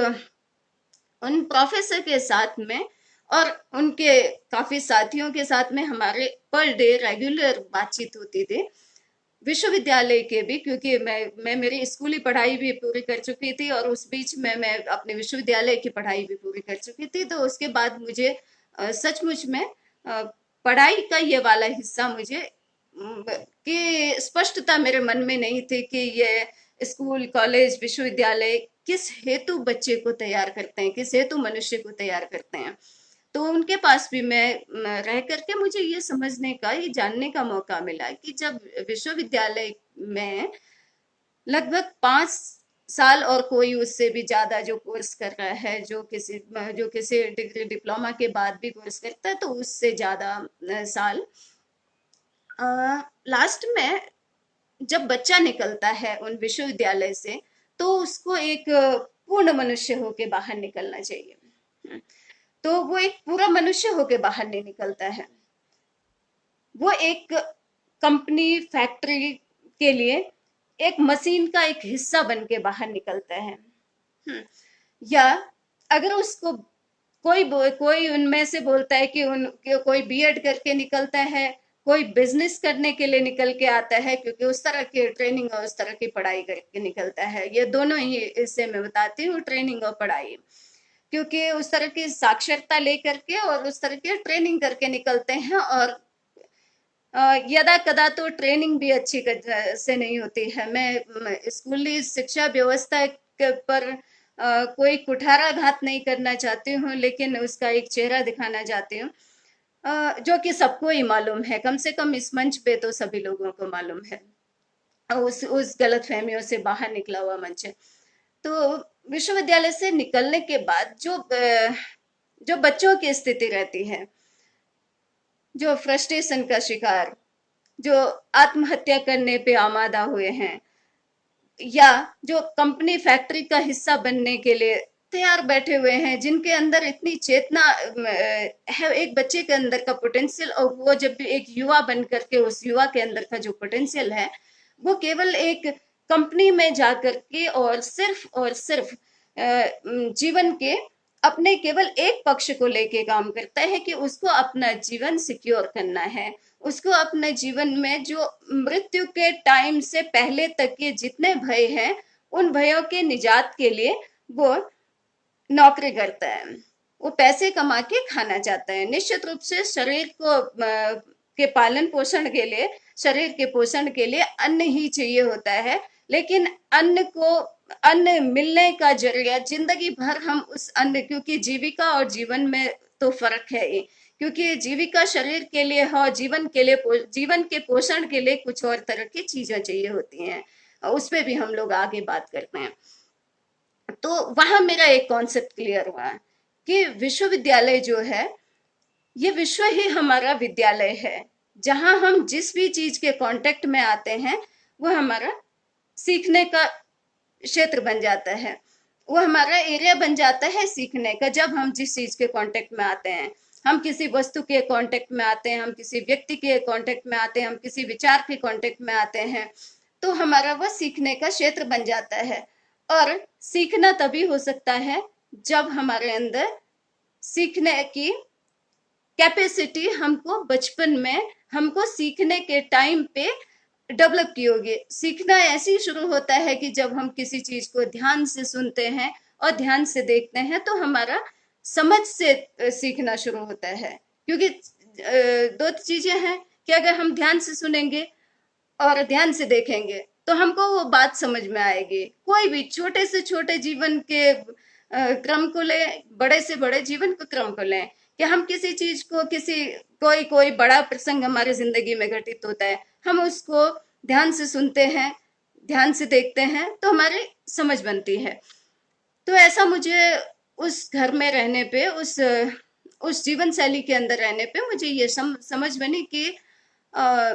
उन प्रोफेसर के साथ में और उनके काफी साथियों के साथ में हमारे पर डे रेगुलर बातचीत होती थी, विश्वविद्यालय के भी, क्योंकि मैं मेरी स्कूली पढ़ाई भी पूरी कर चुकी थी और उस बीच में मैं अपने विश्वविद्यालय की पढ़ाई भी पूरी कर चुकी थी। तो उसके बाद मुझे सचमुच में पढ़ाई का ये वाला हिस्सा मुझे कि स्पष्टता मेरे मन में नहीं थी कि ये स्कूल कॉलेज विश्वविद्यालय किस हेतु बच्चे को तैयार करते हैं, किस हेतु मनुष्य को तैयार करते हैं। तो उनके पास भी मैं रह करके मुझे ये समझने का, ये जानने का मौका मिला कि जब विश्वविद्यालय में लगभग 5 साल और कोई उससे भी ज्यादा जो कोर्स कर रहा है, जो किसी डिग्री डिप्लोमा के बाद भी कोर्स करता है, तो उससे ज्यादा साल, लास्ट में जब बच्चा निकलता है उन विश्वविद्यालय से, तो उसको एक पूर्ण मनुष्य होके बाहर निकलना चाहिए। तो वो एक पूरा मनुष्य होके बाहर नहीं निकलता है, वो एक कंपनी फैक्ट्री के लिए एक मशीन का एक हिस्सा बन के बाहर निकलता है। या अगर उसको कोई उनमें से बोलता है कि कोई बीएड करके निकलता है, कोई बिजनेस करने के लिए निकल के आता है, क्योंकि उस तरह की ट्रेनिंग और उस तरह की पढ़ाई करके निकलता है। ये दोनों ही इससे मैं बताती हूँ, ट्रेनिंग और पढ़ाई, क्योंकि उस तरह की साक्षरता लेकर के और उस तरह की ट्रेनिंग करके निकलते हैं। और यदा कदा तो ट्रेनिंग भी अच्छी से नहीं होती है। मैं स्कूली शिक्षा व्यवस्था पर कोई कुठाराघात नहीं करना चाहती हूँ, लेकिन उसका एक चेहरा दिखाना चाहती हूँ, जो कि सबको ही मालूम है, कम से कम इस मंच पे तो सभी लोगों को मालूम है। उस गलत फहमियों से बाहर निकला हुआ मंच है। तो विश्वविद्यालय से निकलने के बाद जो बच्चों की स्थिति रहती है, जो फ्रस्ट्रेशन का शिकार, जो आत्महत्या करने पे आमादा हुए हैं, या जो कंपनी फैक्ट्री का हिस्सा बनने के लिए तैयार बैठे हुए हैं, जिनके अंदर इतनी चेतना है, एक बच्चे के अंदर का पोटेंशियल, और वो जब भी एक युवा बन करके उस युवा के अंदर का जो पोटेंशियल है, वो केवल एक कंपनी में जाकर के और सिर्फ जीवन के अपने केवल एक पक्ष को लेके काम करता है कि उसको अपना जीवन सिक्योर करना है, उसको अपने जीवन में जो मृत्यु के टाइम से पहले तक के जितने भय हैं, उन भयों के निजात के लिए वो नौकरी करता है, वो पैसे कमा के खाना चाहता है। निश्चित रूप से शरीर को के पालन पोषण के लिए, शरीर के पोषण के लिए अन्न ही चाहिए होता है, लेकिन अन्न मिलने का जरिया जिंदगी भर हम उस अन्न, क्योंकि जीविका और जीवन में तो फर्क है ही, क्योंकि जीविका शरीर के लिए हो, जीवन के पोषण के लिए कुछ और तरह की चीजें चाहिए होती हैं। उस पर भी हम लोग आगे बात करते हैं। तो वहां मेरा एक कॉन्सेप्ट क्लियर हुआ कि विश्वविद्यालय जो है, ये विश्व ही हमारा विद्यालय है, जहां हम जिस भी चीज के कांटेक्ट में आते हैं, वो हमारा सीखने का क्षेत्र बन जाता है, वो हमारा एरिया बन जाता है सीखने का। जब हम जिस चीज के कांटेक्ट में आते हैं, हम किसी वस्तु के कांटेक्ट में आते हैं, हम किसी व्यक्ति के कांटेक्ट में आते हैं, हम किसी विचार के कांटेक्ट में आते हैं, तो हमारा वह सीखने का क्षेत्र बन जाता है। और सीखना तभी हो सकता है जब हमारे अंदर सीखने की कैपेसिटी हमको बचपन में, हमको सीखने के टाइम पे डेवलप की होगी। सीखना ऐसे ही शुरू होता है कि जब हम किसी चीज को ध्यान से सुनते हैं और ध्यान से देखते हैं, तो हमारा समझ से सीखना शुरू होता है। क्योंकि दो चीजें हैं कि अगर हम ध्यान से सुनेंगे और ध्यान से देखेंगे, तो हमको वो बात समझ में आएगी। कोई भी छोटे से छोटे जीवन के क्रम को लें, बड़े से बड़े जीवन को क्रम को लें, कि हम किसी चीज को, किसी कोई कोई बड़ा प्रसंग हमारे जिंदगी में घटित होता है, हम उसको ध्यान से सुनते हैं, ध्यान से देखते हैं, तो हमारी समझ बनती है। तो ऐसा मुझे उस घर में रहने पे, उस जीवन शैली के अंदर रहने पे मुझे ये समझ बनी कि अ,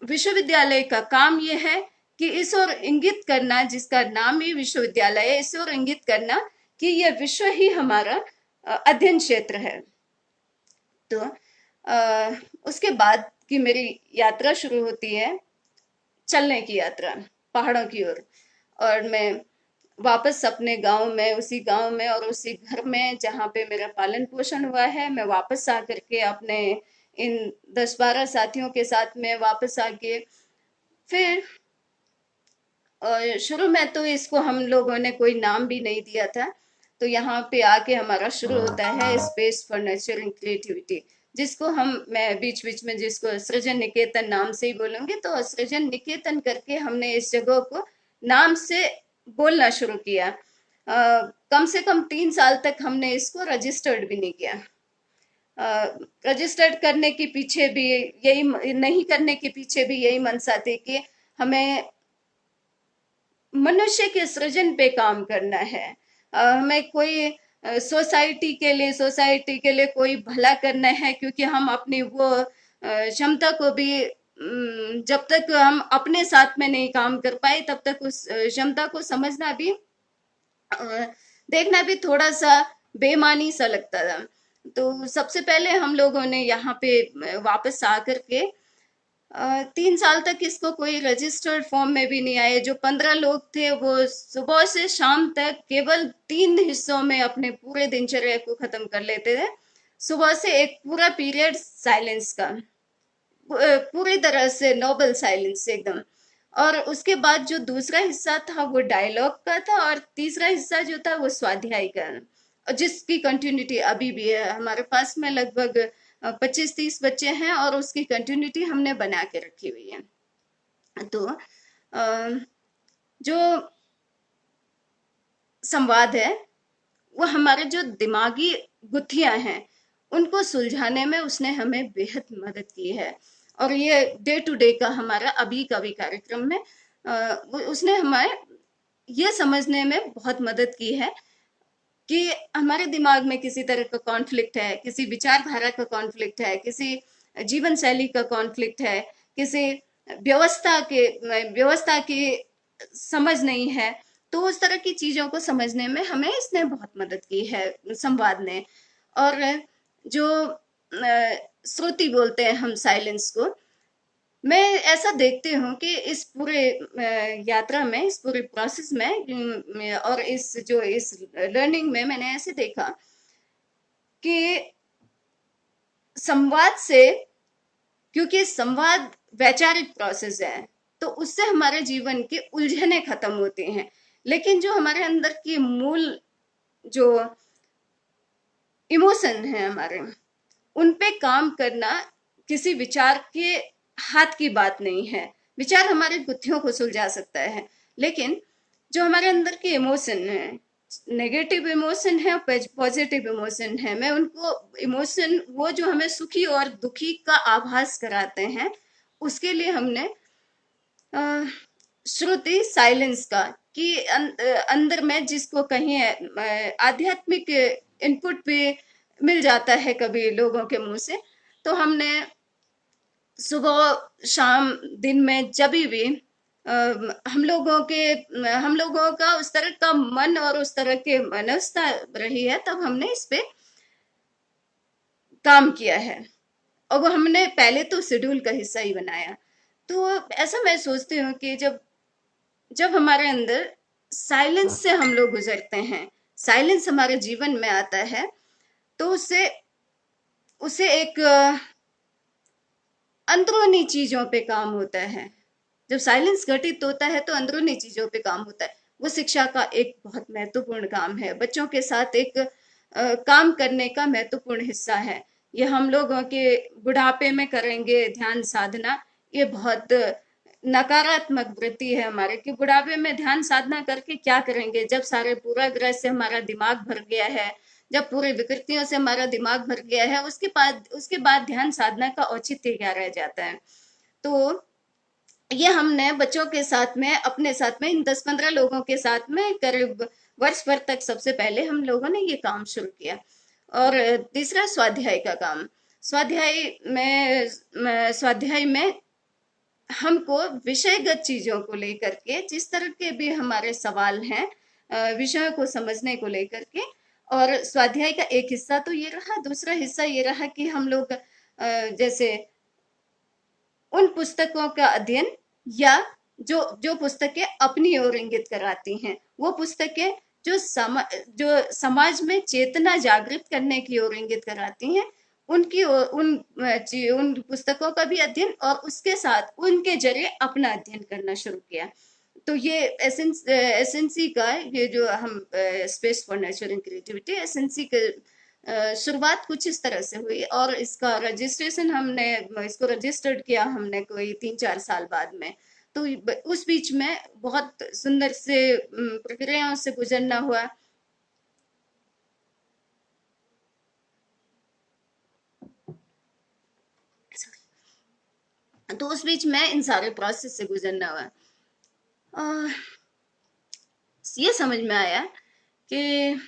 विश्वविद्यालय का काम ये है कि इस ओर इंगित करना, जिसका नाम ही विश्वविद्यालय है, इस ओर इंगित करना कि ये विश्व ही हमारा अध्ययन क्षेत्र है। तो उसके बाद की मेरी यात्रा शुरू होती है, चलने की यात्रा पहाड़ों की ओर। और मैं वापस अपने गांव में, उसी गांव में और उसी घर में जहाँ पे मेरा पालन पोषण हुआ है, मैं वापस आकर के अपने इन 10-12 साथियों के साथ में वापस आके फिर शुरू में तो इसको हम लोगों ने कोई नाम भी नहीं दिया था। तो यहाँ पे आके हमारा शुरू होता है स्पेस फॉर नर्चरिंग क्रिएटिविटी, जिसको मैं बीच बीच में जिसको सृजन निकेतन नाम से ही बोलूंगी। तो सृजन निकेतन करके हमने इस जगह को नाम से बोलना शुरू किया। कम से कम 3 साल तक हमने इसको रजिस्टर्ड भी नहीं किया। रजिस्टर्ड करने के पीछे भी यही, नहीं करने के पीछे भी यही मंशा थी कि हमें मनुष्य के सृजन पे काम करना है। हमें कोई सोसाइटी के लिए कोई भला करना है, क्योंकि हम अपनी वो क्षमता को भी जब तक हम अपने साथ में नहीं काम कर पाए, तब तक उस क्षमता को समझना भी, देखना भी थोड़ा सा बेमानी सा लगता था। तो सबसे पहले हम लोगों ने यहाँ पे वापस आकर के 3 साल तक इसको कोई रजिस्टर्ड फॉर्म में भी नहीं आए। जो 15 लोग थे वो सुबह से शाम तक केवल 3 हिस्सों में अपने पूरे दिनचर्या को खत्म कर लेते थे। सुबह से एक पूरा पीरियड साइलेंस का, पूरी तरह से नोबल साइलेंस एकदम। और उसके बाद जो दूसरा हिस्सा था वो डायलॉग का था, और तीसरा हिस्सा जो था वो स्वाध्याय का, और जिसकी कंटिन्यूटी अभी भी है। हमारे पास में लगभग 25-30 बच्चे हैं और उसकी कंटिन्यूटी हमने बना के रखी हुई है। तो जो संवाद है वो हमारे जो दिमागी गुत्थियां हैं उनको सुलझाने में उसने हमें बेहद मदद की है। और ये डे टू डे का हमारा अभी का भी कार्यक्रम में उसने हमें ये समझने में बहुत मदद की है कि हमारे दिमाग में किसी तरह का कॉन्फ्लिक्ट है, किसी विचारधारा का कॉन्फ्लिक्ट है, किसी जीवन शैली का कॉन्फ्लिक्ट है, किसी व्यवस्था की समझ नहीं है। तो उस तरह की चीजों को समझने में हमें इसने बहुत मदद की है, संवाद ने। और जो श्रुति बोलते हैं हम साइलेंस को, मैं ऐसा देखती हूँ कि इस पूरे यात्रा में, इस पूरे प्रोसेस में, और इस लर्निंग में मैंने ऐसे देखा कि संवाद से, क्योंकि संवाद वैचारिक प्रोसेस है, तो उससे हमारे जीवन की उलझने खत्म होती हैं। लेकिन जो हमारे अंदर की मूल जो इमोशन है हमारे, उन पे काम करना किसी विचार के हाथ की बात नहीं है। विचार हमारे गुत्थियों को सुलझा सकता है, लेकिन जो हमारे अंदर के इमोशन है, नेगेटिव इमोशन है, पॉजिटिव इमोशन है, मैं उनको इमोशन, वो जो हमें सुखी और दुखी का आभास कराते हैं, उसके लिए हमने श्रुति साइलेंस का, कि अंदर में जिसको कहीं आध्यात्मिक इनपुट भी मिल जाता है कभी लोगों के मुंह से। तो हमने सुबह शाम दिन में जब भी हम लोगों का उस तरह का मन और उस तरह के मनस्ता रही है, तब हमने इस पे काम किया है। और वो हमने पहले तो शेड्यूल का हिस्सा ही बनाया। तो ऐसा मैं सोचती हूँ कि जब जब हमारे अंदर साइलेंस से हम लोग गुजरते हैं, साइलेंस हमारे जीवन में आता है, तो उससे उसे एक अंदरूनी चीजों पे काम होता है। जब साइलेंस घटित होता है तो अंदरूनी चीजों पे काम होता है। वो शिक्षा का एक बहुत महत्वपूर्ण काम है, बच्चों के साथ एक काम करने का महत्वपूर्ण हिस्सा है। ये हम लोगों के बुढ़ापे में करेंगे ध्यान साधना, ये बहुत नकारात्मक वृत्ति है हमारे कि बुढ़ापे में ध्यान साधना करके क्या करेंगे, जब सारे पूर्वाग्रह से हमारा दिमाग भर गया है, जब पूरी विकृतियों से हमारा दिमाग भर गया है, उसके बाद ध्यान साधना का औचित्य क्या रह जाता है। तो ये हमने बच्चों के साथ में, अपने साथ में, इन 10-15 लोगों के साथ में करीब वर्ष भर तक सबसे पहले हम लोगों ने ये काम शुरू किया। और तीसरा स्वाध्याय का काम। स्वाध्याय में हमको विषयगत चीजों को लेकर के, जिस तरह के भी हमारे सवाल हैं, विषयों को समझने को लेकर के, और स्वाध्याय का एक हिस्सा तो ये रहा, दूसरा हिस्सा ये रहा कि हम लोग जैसे उन पुस्तकों का अध्ययन, या जो जो पुस्तकें अपनी ओर इंगित कराती हैं, वो पुस्तकें जो समाज में चेतना जागृत करने की ओर इंगित कराती हैं, उन पुस्तकों का भी अध्ययन, और उसके साथ उनके जरिए अपना अध्ययन करना शुरू किया। तो ये एसएनसी का, ये जो हम space for nurturing creativity, SNC के शुरुआत कुछ इस तरह से हुई, और इसका रजिस्ट्रेशन हमने, इसको रजिस्टर्ड किया हमने कोई 3-4 साल बाद में। तो उस बीच में बहुत सुंदर से प्रक्रियाओं से गुजरना हुआ। तो उस बीच में इन सारे प्रोसेस से गुजरना हुआ। ये समझ में आया कि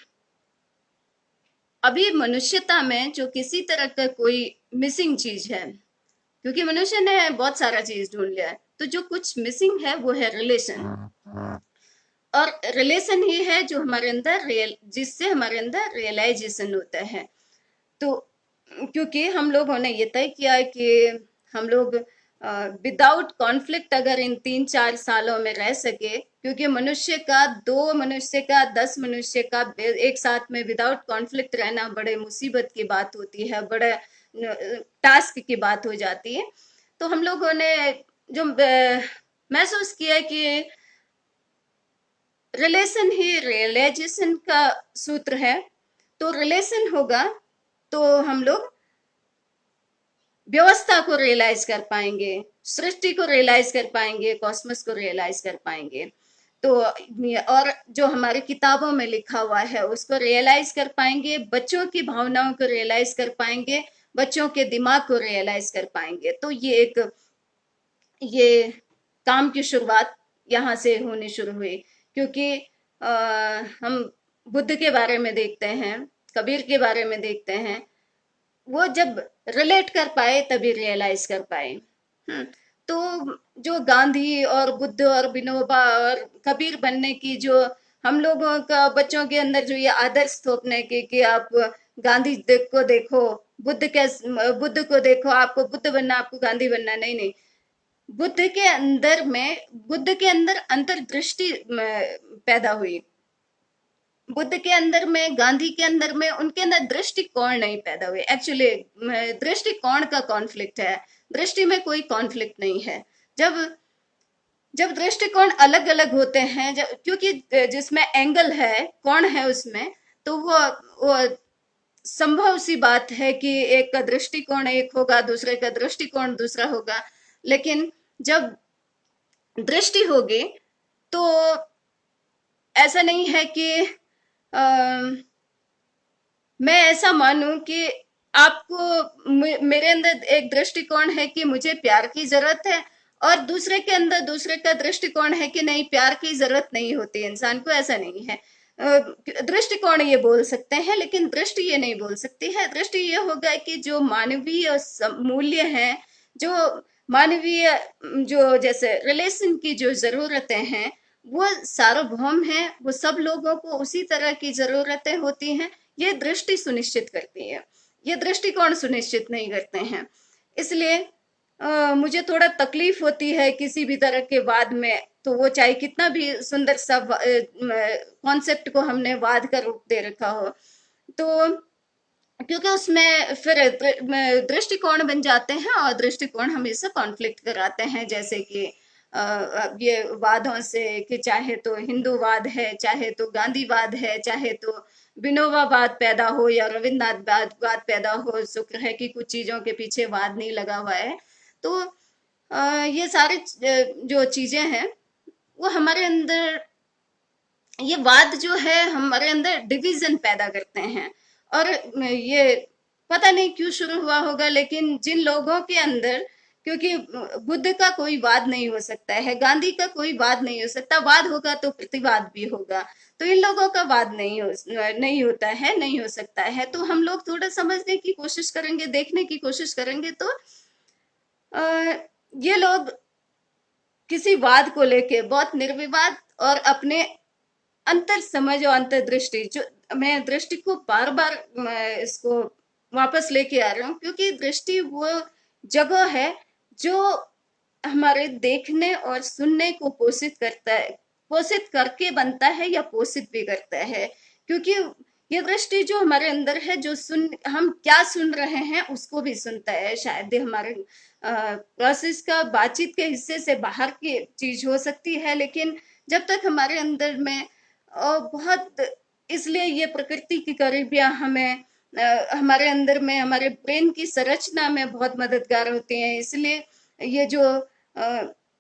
अभी मनुष्यता में जो किसी तरह का कोई मिसिंग चीज है, क्योंकि मनुष्य ने बहुत सारा चीज ढूंढ लिया है, तो जो कुछ मिसिंग है वो है रिलेशन। और रिलेशन ही है जो हमारे अंदर जिससे हमारे अंदर रियलाइजेशन होता है। तो क्योंकि हम लोगों ने ये तय किया कि हम लोग विदाउट कॉन्फ्लिक्ट अगर इन 3-4 सालों में रह सके, क्योंकि दो मनुष्य का 10 मनुष्य का एक साथ में विदाउट कॉन्फ्लिक्ट रहना बड़े मुसीबत की बात होती है, बड़े टास्क की बात हो जाती है। तो हम लोगों ने जो महसूस किया कि रिलेशन ही रियलाइजेशन का सूत्र है। तो रिलेशन होगा तो हम लोग व्यवस्था को रियलाइज कर पाएंगे, सृष्टि को रियलाइज कर पाएंगे, कॉस्मोस को रियलाइज कर पाएंगे। तो और जो हमारी किताबों में लिखा हुआ है उसको रियलाइज कर पाएंगे, बच्चों की भावनाओं को रियलाइज कर पाएंगे, बच्चों के दिमाग को रियलाइज कर पाएंगे। तो ये काम की शुरुआत यहाँ से होनी शुरू हुई। क्योंकि हम बुद्ध के बारे में देखते हैं, कबीर के बारे में देखते हैं, वो जब रिलेट कर पाए तभी रियलाइज कर पाए। तो जो गांधी और बुद्ध और विनोबा और कबीर बनने की जो हम लोगों का बच्चों के अंदर जो ये आदर्श थोपने की कि आप गांधी को देखो, बुद्ध को देखो, आपको बुद्ध बनना, आपको गांधी बनना, नहीं नहीं। बुद्ध के अंदर अंतर्दृष्टि पैदा हुई। बुद्ध के अंदर में, गांधी के अंदर में, उनके अंदर दृष्टिकोण नहीं पैदा हुए। एक्चुअली दृष्टिकोण का कॉन्फ्लिक्ट है, दृष्टि में कोई कॉन्फ्लिक्ट नहीं है। जब जब दृष्टिकोण अलग अलग होते हैं, क्योंकि जिसमें एंगल है, कोण है उसमें, तो वो संभव सी बात है कि एक का दृष्टिकोण एक होगा, दूसरे का दृष्टिकोण दूसरा होगा। लेकिन जब दृष्टि होगी तो ऐसा नहीं है कि मैं ऐसा मानूं कि मेरे अंदर एक दृष्टिकोण है कि मुझे प्यार की जरूरत है, और दूसरे के अंदर दूसरे का दृष्टिकोण है कि नहीं, प्यार की जरूरत नहीं होती इंसान को। ऐसा नहीं है। दृष्टिकोण ये बोल सकते हैं, लेकिन दृष्टि ये नहीं बोल सकती है। दृष्टि ये होगा कि जो मानवीय मूल्य हैं, जो मानवीय, जो जैसे रिलेशन की जो जरूरतें हैं, वो सार्वभौम है, वो सब लोगों को उसी तरह की जरूरतें होती हैं। ये दृष्टि सुनिश्चित करती है, ये दृष्टिकोण सुनिश्चित नहीं करते हैं। इसलिए मुझे थोड़ा तकलीफ होती है किसी भी तरह के वाद में, तो वो चाहे कितना भी सुंदर सा कॉन्सेप्ट को हमने वाद का रूप दे रखा हो, तो क्योंकि उसमें फिर दृष्टिकोण बन जाते हैं, और दृष्टिकोण हमेशा कॉन्फ्लिक्ट कराते हैं। जैसे कि ये वादों से कि चाहे तो हिंदूवाद है, चाहे तो गांधीवाद है, चाहे तो विनोबावाद पैदा हो या रविन्द्रनाथ वाद पैदा हो, शुक्र है कि कुछ चीजों के पीछे वाद नहीं लगा हुआ है। तो ये सारे जो चीजें हैं वो हमारे अंदर, ये वाद जो है हमारे अंदर डिवीजन पैदा करते हैं। और ये पता नहीं क्यों शुरू हुआ होगा, लेकिन जिन लोगों के अंदर, क्योंकि बुद्ध का कोई वाद नहीं हो सकता है, गांधी का कोई वाद नहीं हो सकता, वाद होगा तो प्रतिवाद भी होगा। तो इन लोगों का वाद नहीं होता है, नहीं हो सकता है। तो हम लोग थोड़ा समझने की कोशिश करेंगे, देखने की कोशिश करेंगे, तो अ, ये लोग किसी वाद को लेके बहुत निर्विवाद और अपने अंतर समझ और अंतर्दृष्टि, जो मैं दृष्टि को बार बार इसको वापस लेके आ रहा हूँ, क्योंकि दृष्टि वो जगह है जो हमारे देखने और सुनने को पोषित करता है, पोषित करके बनता है या पोषित भी करता है। क्योंकि ये दृष्टि जो हमारे अंदर है, जो सुन हम क्या सुन रहे हैं उसको भी सुनता है। शायद ये हमारे प्रोसेस का बातचीत के हिस्से से बाहर की चीज हो सकती है, लेकिन जब तक हमारे अंदर में बहुत, इसलिए ये प्रकृति की करीबियां हमें हमारे अंदर में, हमारे ब्रेन की संरचना में बहुत मददगार होती हैं। इसलिए ये जो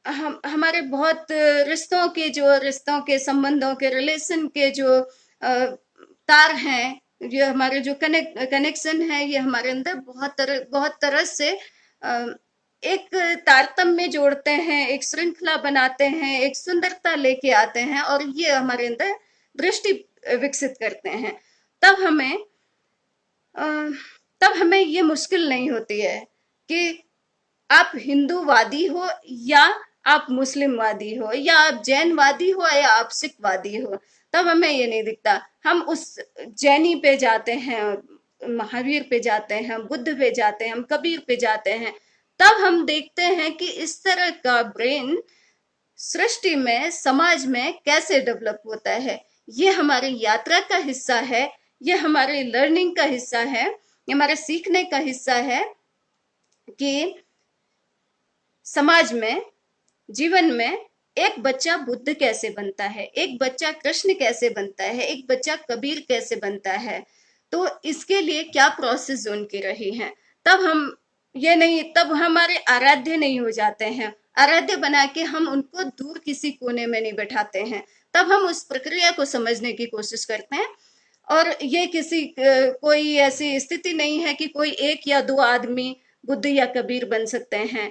हम हमारे बहुत रिश्तों के संबंधों के रिलेशन के जो तार हैं, ये हमारे जो कनेक्शन है, ये हमारे अंदर बहुत तरह से एक तारतम्य जोड़ते हैं, एक श्रृंखला बनाते हैं, एक सुंदरता लेके आते हैं, और ये हमारे अंदर दृष्टि विकसित करते हैं। तब हमें अ, तब हमें ये मुश्किल नहीं होती है कि आप हिंदूवादी हो या आप मुस्लिमवादी हो, या आप जैनवादी हो या आप सिखवादी हो। तब हमें ये नहीं दिखता। हम उस जैनी पे जाते हैं, महावीर पे जाते हैं, बुद्ध पे जाते हैं, हम कबीर पे जाते हैं। तब हम देखते हैं कि इस तरह का ब्रेन सृष्टि में, समाज में कैसे डेवलप होता है। ये हमारी यात्रा का हिस्सा है, ये हमारे लर्निंग का हिस्सा है, ये हमारे सीखने का हिस्सा है कि समाज में, जीवन में एक बच्चा बुद्ध कैसे बनता है, एक बच्चा कृष्ण कैसे बनता है, एक बच्चा कबीर कैसे बनता है। तो इसके लिए क्या प्रोसेस उनकी रही है। तब हम ये नहीं, तब हमारे आराध्य नहीं हो जाते हैं। आराध्य बना के हम उनको दूर किसी कोने में नहीं बैठाते हैं। तब हम उस प्रक्रिया को समझने की कोशिश करते हैं। और ये कोई ऐसी स्थिति नहीं है कि कोई एक या दो आदमी बुद्ध या कबीर बन सकते हैं,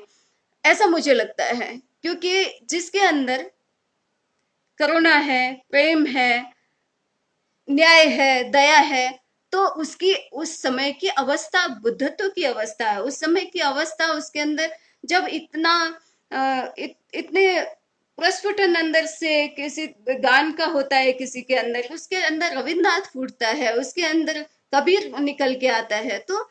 ऐसा मुझे लगता है। क्योंकि जिसके अंदर करुणा है, प्रेम है, न्याय है, दया है, तो उसकी उस समय की अवस्था बुद्धत्व की अवस्था है। उस समय की अवस्था उसके अंदर, जब इतने प्रस्फुटन अंदर से किसी गान का होता है, किसी के अंदर, उसके अंदर रविन्द्रनाथ फूटता है, उसके अंदर कबीर निकल के आता है। तो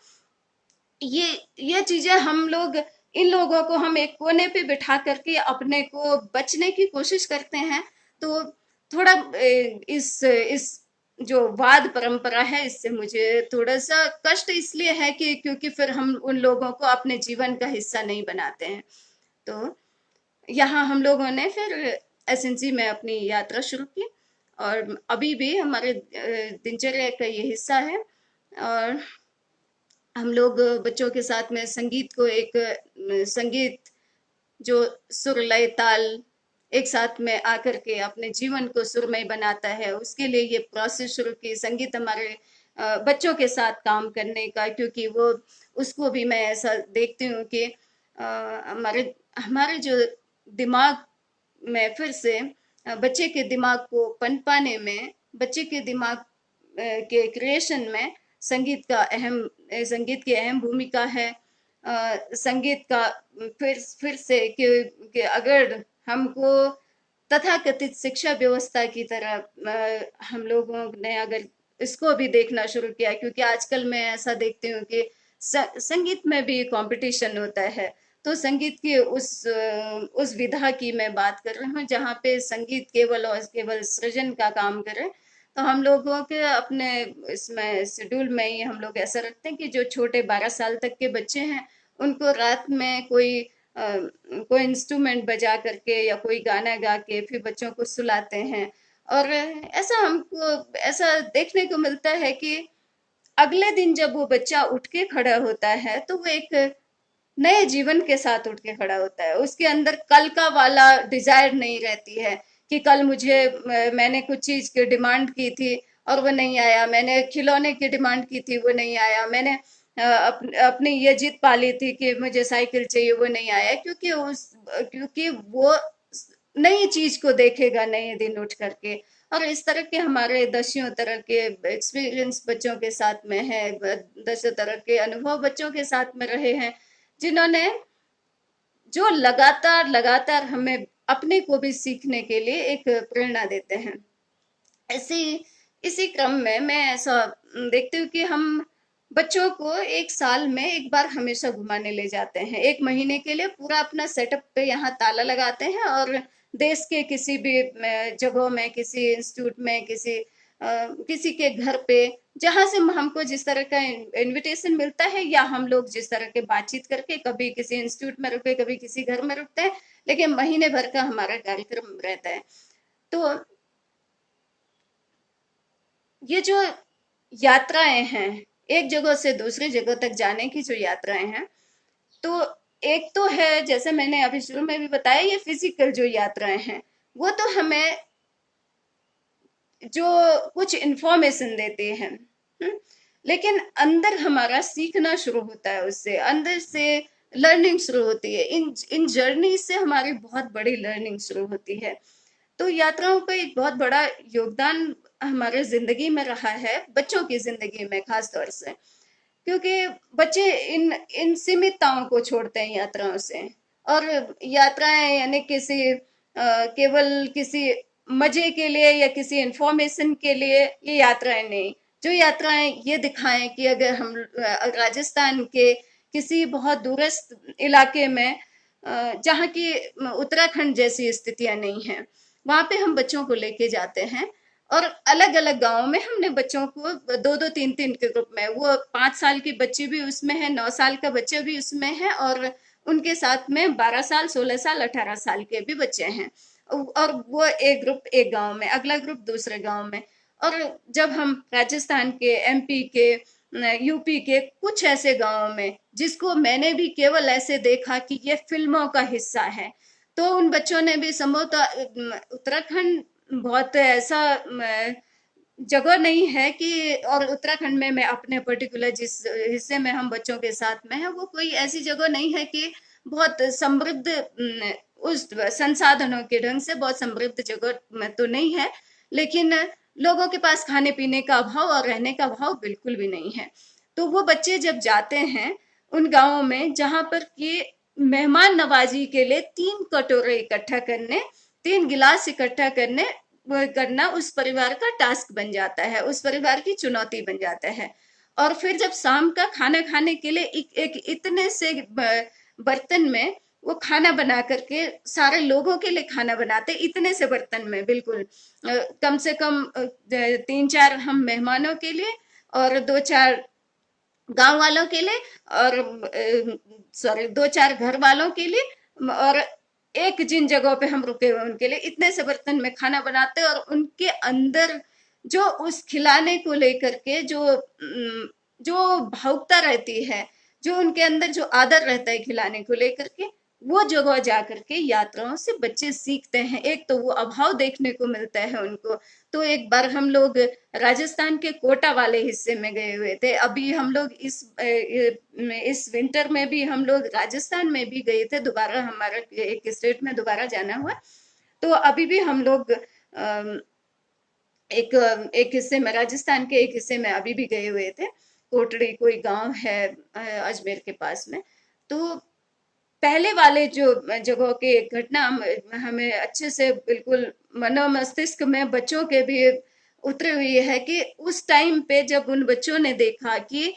ये ये चीजें हम लोग, इन लोगों को हम एक कोने पे बिठा करके अपने को बचने की कोशिश करते हैं। तो थोड़ा इस जो वाद परंपरा है, इससे मुझे थोड़ा सा कष्ट इसलिए है कि क्योंकि फिर हम उन लोगों को अपने जीवन का हिस्सा नहीं बनाते हैं। तो यहाँ हम लोगों ने फिर एसएनसी में अपनी यात्रा शुरू की, और अभी भी हमारे दिनचर्या का ये हिस्सा है। और हम लोग बच्चों के साथ में संगीत को एक संगीत जो सुर लय ताल एक साथ में आकर के अपने जीवन को सुरमय बनाता है, उसके लिए ये प्रोसेस शुरू की। संगीत हमारे बच्चों के साथ काम करने का, क्योंकि वो, उसको भी मैं ऐसा देखती हूँ कि हमारे हमारे जो दिमाग में फिर से बच्चे के दिमाग को पनपाने में, बच्चे के दिमाग के क्रिएशन में संगीत की अहम भूमिका है। संगीत का फिर से कि अगर हमको तथाकथित शिक्षा व्यवस्था की तरह हम लोगों ने अगर इसको भी देखना शुरू किया, क्योंकि आजकल मैं ऐसा देखती हूँ कि संगीत में भी कंपटीशन होता है। तो संगीत की उस विधा की मैं बात कर रही हूँ जहाँ पे संगीत केवल और केवल सृजन का काम करे। तो हम लोगों के अपने इसमें शेड्यूल में ही हम लोग ऐसा रखते हैं कि जो छोटे 12 साल तक के बच्चे हैं, उनको रात में कोई इंस्ट्रूमेंट बजा करके या कोई गाना गा के फिर बच्चों को सुलाते हैं। और ऐसा हमको ऐसा देखने को मिलता है कि अगले दिन जब वो बच्चा उठ के खड़ा होता है, तो वो एक नए जीवन के साथ उठ के खड़ा होता है। उसके अंदर कल का वाला डिजायर नहीं रहती है कि कल मुझे मैंने कुछ चीज की डिमांड की थी और वो नहीं आया, मैंने खिलौने की डिमांड की थी वो नहीं आया, मैंने अपनी ये जिद पाली थी कि मुझे साइकिल चाहिए वो नहीं आया, क्योंकि वो नई चीज को देखेगा नए दिन उठ करके। और इस तरह के हमारे दसियों तरह के एक्सपीरियंस बच्चों के साथ में है, दसियों तरह के अनुभव बच्चों के साथ में रहे हैं, जिन्होंने जो लगातार लगातार हमें अपने को भी सीखने के लिए एक प्रेरणा देते हैं। ऐसी इसी क्रम में मैं ऐसा देखती हूँ कि हम बच्चों को एक साल में एक बार हमेशा घुमाने ले जाते हैं, एक महीने के लिए पूरा अपना सेटअप पे यहाँ ताला लगाते हैं और देश के किसी भी जगहों में, किसी इंस्टीट्यूट में, किसी के घर पे, जहां से हमको जिस तरह का इनविटेशन मिलता है, या हम लोग जिस तरह के बातचीत करके कभी किसी इंस्टीट्यूट में रुके, कभी किसी घर में रुकते हैं, लेकिन महीने भर का हमारा कार्यक्रम रहता है। तो ये जो यात्राएं हैं, एक जगह से दूसरी जगह तक जाने की जो यात्राएं हैं, तो एक तो है, जैसे मैंने अभी शुरू में भी बताया, ये फिजिकल जो यात्राएं हैं, वो तो हमें जो कुछ इंफॉर्मेशन देते हैं, लेकिन अंदर हमारा सीखना शुरू होता है, उससे अंदर से लर्निंग शुरू होती है। इन इन जर्नी से हमारी बहुत बड़ी लर्निंग शुरू होती है। तो यात्राओं का एक बहुत बड़ा योगदान हमारे जिंदगी में रहा है, बच्चों की जिंदगी में खास तौर से, क्योंकि बच्चे इन इन सीमितताओं को छोड़ते हैं यात्राओं से। और यात्राएं यानी केवल किसी मजे के लिए या किसी इंफॉर्मेशन के लिए ये यात्राएं नहीं। जो यात्राएं ये दिखाएं कि अगर हम राजस्थान के किसी बहुत दूरस्थ इलाके में, जहाँ की उत्तराखंड जैसी स्थितियां नहीं हैं, वहां पे हम बच्चों को लेके जाते हैं, और अलग अलग गांवों में हमने बच्चों को दो दो तीन तीन के ग्रुप में, वो 5 साल की बच्ची भी उसमें है, 9 साल का बच्चा भी उसमें है, और उनके साथ में 12 साल, 16 साल, 18 साल के भी बच्चे हैं। और वो एक ग्रुप एक गांव में, अगला ग्रुप दूसरे गांव में। और जब हम राजस्थान के, एमपी के, यूपी के कुछ ऐसे गांवों में, जिसको मैंने भी केवल ऐसे देखा कि ये फिल्मों का हिस्सा है, तो उन बच्चों ने भी संभवतः, उत्तराखंड बहुत ऐसा जगह नहीं है कि, और उत्तराखंड में मैं अपने पर्टिकुलर जिस हिस्से में हम बच्चों के साथ में है, वो कोई ऐसी जगह नहीं है कि बहुत समृद्ध, उस संसाधनों के ढंग से बहुत समृद्ध जगह में तो नहीं है, लेकिन लोगों के पास खाने पीने का अभाव और रहने का अभाव बिल्कुल भी नहीं है। तो वो बच्चे जब जाते हैं उन गांवों में, जहां पर कि मेहमान नवाजी के लिए 3 कटोरे इकट्ठा करने, 3 गिलास इकट्ठा करना उस परिवार का टास्क बन जाता है, उस परिवार की चुनौती बन जाता है। और फिर जब शाम का खाना खाने के लिए एक इतने से बर्तन में वो खाना बना करके सारे लोगों के लिए खाना बनाते, इतने से बर्तन में, बिल्कुल कम से कम 3-4 हम मेहमानों के लिए, और 2-4 गांव वालों के लिए, और सॉरी 2-4 घर वालों के लिए, और एक जिन जगहों पे हम रुके हुए उनके लिए, इतने से बर्तन में खाना बनाते हैं। और उनके अंदर जो उस खिलाने को लेकर के जो भावुकता रहती है, जो उनके अंदर जो आदर रहता है खिलाने को लेकर के, वो जगह जा करके यात्राओं से बच्चे सीखते हैं। एक तो वो अभाव देखने को मिलता है उनको। तो एक बार हम लोग राजस्थान के कोटा वाले हिस्से में गए हुए थे, अभी हम लोग इस विंटर में भी हम लोग राजस्थान में भी गए थे, दोबारा हमारा एक स्टेट में दोबारा जाना हुआ। तो अभी भी हम लोग एक एक हिस्से में, राजस्थान के एक हिस्से में अभी भी गए हुए थे। कोटड़ी कोई गांव है अजमेर के पास में। तो पहले वाले जो जगहों की एक घटना हमें अच्छे से बिल्कुल मनो मस्तिष्क में बच्चों के भी उतरी हुई है, कि उस टाइम पे जब उन बच्चों ने देखा कि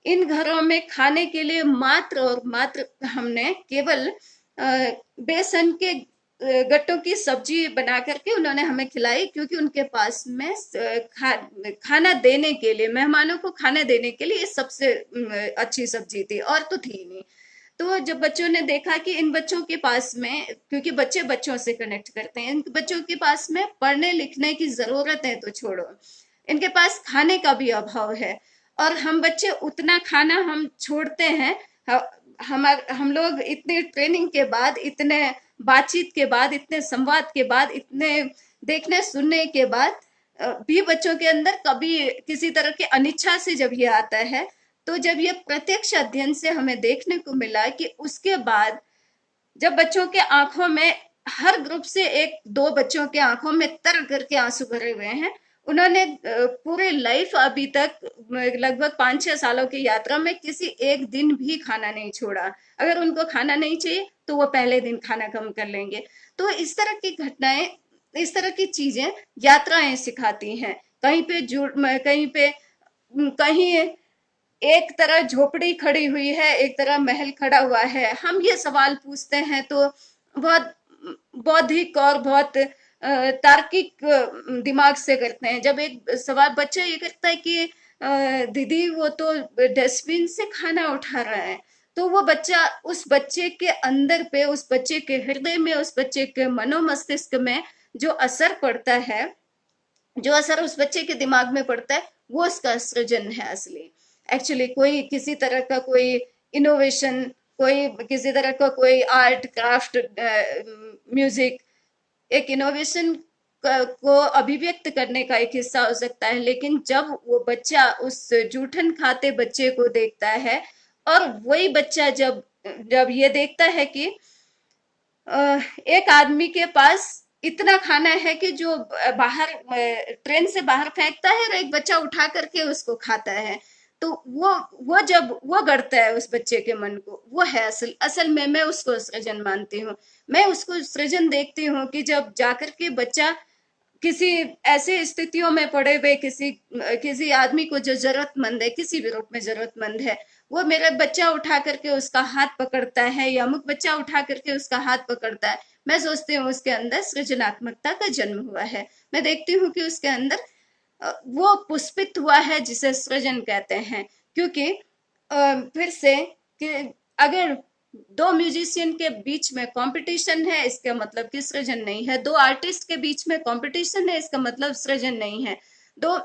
इन घरों में खाने के लिए मात्र और मात्र हमने केवल बेसन के गट्टों की सब्जी बना करके उन्होंने हमें खिलाई, क्योंकि उनके पास में खाना देने के लिए, मेहमानों को खाना देने के लिए ये सबसे अच्छी सब्जी थी, और तो थी नहीं। तो जब बच्चों ने देखा कि इन बच्चों के पास में, क्योंकि बच्चे बच्चों से कनेक्ट करते हैं, इन बच्चों के पास में पढ़ने लिखने की जरूरत है तो छोड़ो, इनके पास खाने का भी अभाव है, और हम बच्चे उतना खाना हम छोड़ते हैं। हम लोग इतनी ट्रेनिंग के बाद, इतने बातचीत के बाद, इतने संवाद के बाद, इतने देखने सुनने के बाद भी बच्चों के अंदर कभी किसी तरह की अनिच्छा से जब ये आता है, तो जब ये प्रत्यक्ष अध्ययन से हमें देखने को मिला कि उसके बाद जब बच्चों के आंखों में, हर ग्रुप से एक दो बच्चों के आंखों में तर करके आंसू भरे हुए हैं। उन्होंने पूरे लाइफ अभी तक लगभग 5-6 सालों की यात्रा में किसी एक दिन भी खाना नहीं छोड़ा। अगर उनको खाना नहीं चाहिए तो वो पहले दिन खाना कम कर लेंगे। तो इस तरह की घटनाएं, इस तरह की चीजें यात्राएं सिखाती हैं। कहीं पे जुड़, कहीं पे, कहीं एक तरह झोपड़ी खड़ी हुई है, एक तरह महल खड़ा हुआ है। हम ये सवाल पूछते हैं तो बहुत बौद्धिक और बहुत तार्किक दिमाग से करते हैं। जब एक सवाल बच्चा ये करता है कि दीदी वो तो डस्टबिन से खाना उठा रहा है, तो वो बच्चा, उस बच्चे के अंदर पे, उस बच्चे के हृदय में, उस बच्चे के मनोमस्तिष्क में जो असर पड़ता है, जो असर उस बच्चे के दिमाग में पड़ता है, वो उसका सृजन है असली। एक्चुअली कोई किसी तरह का कोई इनोवेशन, कोई किसी तरह का कोई आर्ट क्राफ्ट, म्यूजिक एक इनोवेशन को अभिव्यक्त करने का एक हिस्सा हो सकता है। लेकिन जब वो बच्चा उस जूठन खाते बच्चे को देखता है, और वही बच्चा जब जब ये देखता है कि एक आदमी के पास इतना खाना है कि जो बाहर ट्रेन से बाहर फेंकता है, और एक बच्चा उठा करके उसको खाता है, तो वो जब वो गढ़ता है उस बच्चे के मन को, वो है असल असल में मैं उसको सृजन मानती हूँ। मैं उसको सृजन देखती हूँ कि जब जाकर के बच्चा किसी ऐसे स्थितियों में पड़े हुए किसी किसी आदमी को जो जरूरतमंद है, किसी भी रूप में जरूरतमंद है, वो मेरा बच्चा उठा करके उसका हाथ पकड़ता है, या अमुक बच्चा उठा करके उसका हाथ पकड़ता है, मैं सोचती हूँ उसके अंदर सृजनात्मकता का जन्म हुआ है। मैं देखती हूँ कि उसके अंदर वो पुष्पित हुआ है जिसे सृजन कहते हैं। क्योंकि फिर से कि अगर दो म्यूजिशियन के बीच में कंपटीशन है, इसका मतलब कि सृजन नहीं है। दो आर्टिस्ट के बीच में कंपटीशन है, इसका मतलब सृजन नहीं है। दो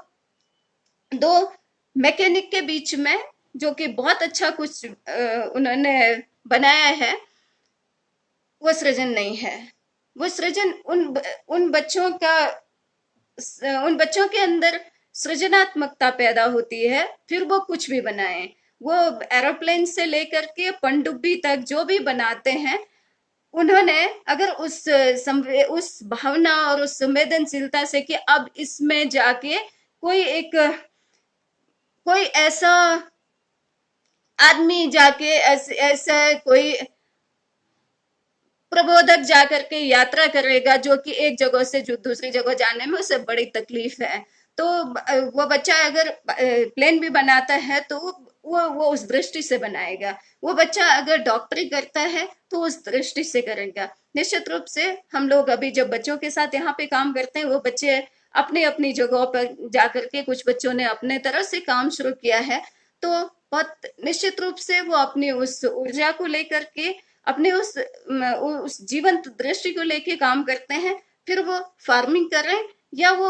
दो मैकेनिक के बीच में, जो कि बहुत अच्छा कुछ उन्होंने बनाया है, वो सृजन नहीं है। वो सृजन उन बच्चों का, उन बच्चों के अंदर सृजनात्मकता पैदा होती है, फिर वो कुछ भी बनाए। वो एरोप्लेन से लेकर के पनडुब्बी तक जो भी बनाते हैं, उन्होंने अगर उस भावना और उस संवेदनशीलता से कि अब इसमें जाके कोई एक, कोई ऐसा आदमी जाके ऐसा कोई प्रबोधक जाकर के यात्रा करेगा जो कि एक जगह से जो दूसरी जगह जाने में उसे बड़ी तकलीफ है, तो वो बच्चा अगर प्लेन भी बनाता है तो वो उस दृष्टि से बनाएगा। वो बच्चा अगर डॉक्टरी करता है तो उस दृष्टि से करेगा। निश्चित रूप से हम लोग अभी जब बच्चों के साथ यहाँ पे काम करते हैं, वो बच्चे अपनी अपनी जगहों पर जाकर के, कुछ बच्चों ने अपने तरफ से काम शुरू किया है, तो बहुत निश्चित रूप से वो अपनी उस ऊर्जा को लेकर के, अपने उस जीवंत दृष्टि को लेके काम करते हैं। फिर वो फार्मिंग कर रहे हैं, या वो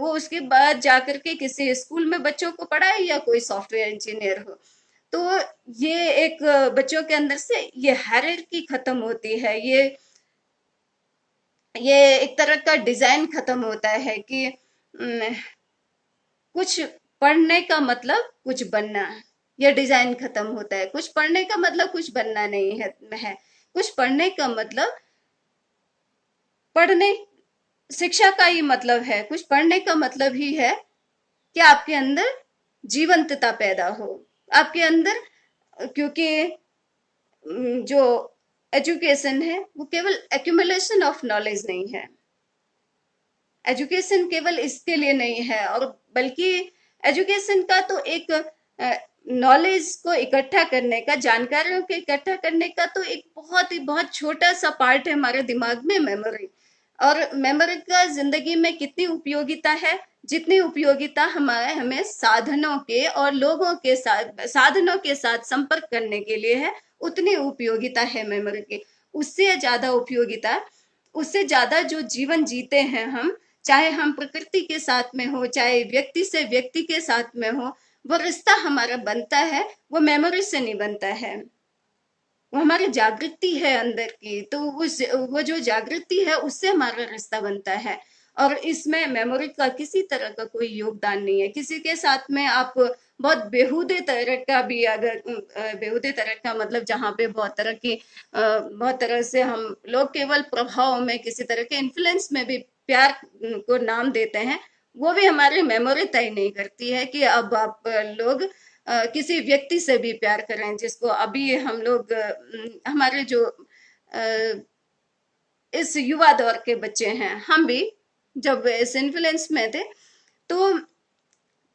उसके बाद जाकर के किसी स्कूल में बच्चों को पढ़ाए, या कोई सॉफ्टवेयर इंजीनियर हो। तो ये एक बच्चों के अंदर से ये हायरार्की खत्म होती है, ये एक तरह का डिजाइन खत्म होता है कि कुछ पढ़ने का मतलब कुछ बनना, यह डिजाइन खत्म होता है। कुछ पढ़ने का मतलब कुछ बनना नहीं है। कुछ पढ़ने का मतलब पढ़ने, शिक्षा का ही मतलब है। कुछ पढ़ने का मतलब ही है कि आपके अंदर जीवंतता पैदा हो, आपके अंदर। क्योंकि जो एजुकेशन है वो केवल एक्यूमुलेशन ऑफ नॉलेज नहीं है। एजुकेशन केवल इसके लिए नहीं है, और बल्कि एजुकेशन का तो एक नॉलेज को इकट्ठा करने का, जानकारियों को इकट्ठा करने का तो एक बहुत छोटा सा पार्ट है हमारे दिमाग में, मेमोरी। और मेमोरी का जिंदगी में कितनी उपयोगिता है, जितनी उपयोगिता हमें साधनों के और लोगों के साथ, साधनों के साथ संपर्क करने के लिए है, उतनी उपयोगिता है मेमोरी की। उससे ज्यादा उपयोगिता, उससे ज्यादा जो जीवन जीते हैं हम, चाहे हम प्रकृति के साथ में हो, चाहे व्यक्ति से व्यक्ति के साथ में हो, वो रिश्ता हमारा बनता है, वो मेमोरी से नहीं बनता है, वो हमारी जागृति है अंदर की। तो उस वो जो जागृति है उससे हमारा रिश्ता बनता है। और इसमें मेमोरी का किसी तरह का कोई योगदान नहीं है। किसी के साथ में आप बहुत बेहुदे तरह का भी अगर बेहुदे तरह का मतलब जहाँ पे बहुत तरह से हम लोग केवल प्रभाव में किसी तरह के इन्फ्लुएंस में भी प्यार को नाम देते हैं, वो भी हमारी मेमोरी तय नहीं करती है कि अब आप लोग किसी व्यक्ति से भी प्यार करें जिसको अभी हम लोग हमारे जो इस युवा दौर के बच्चे हैं, हम भी जब इस इन्फ्लुएंस में थे, तो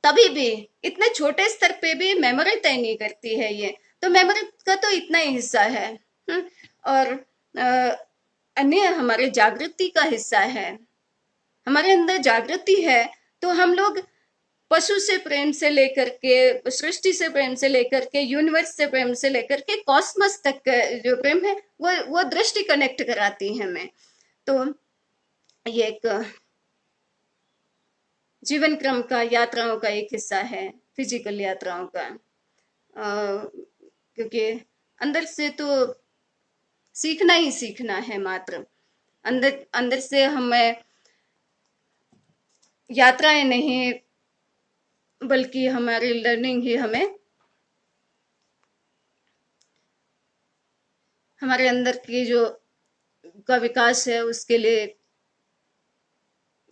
तभी भी इतने छोटे स्तर पे भी मेमोरी तय नहीं करती है ये। तो मेमोरी का तो इतना ही हिस्सा है। और अ, अन्य हमारे जागृति का हिस्सा है। हमारे अंदर जागृति है तो हम लोग पशु से प्रेम से लेकर के, सृष्टि से प्रेम से लेकर के, यूनिवर्स से प्रेम से लेकर के कॉस्मस तक का जो प्रेम है, वो दृष्टि कनेक्ट कराती है हमें। तो ये एक जीवन क्रम का, यात्राओं का एक हिस्सा है, फिजिकल यात्राओं का। क्योंकि अंदर से तो सीखना ही सीखना है मात्र। अंदर अंदर से हमें यात्राएं नहीं, बल्कि हमारी लर्निंग ही हमें हमारे अंदर की जो का विकास है उसके लिए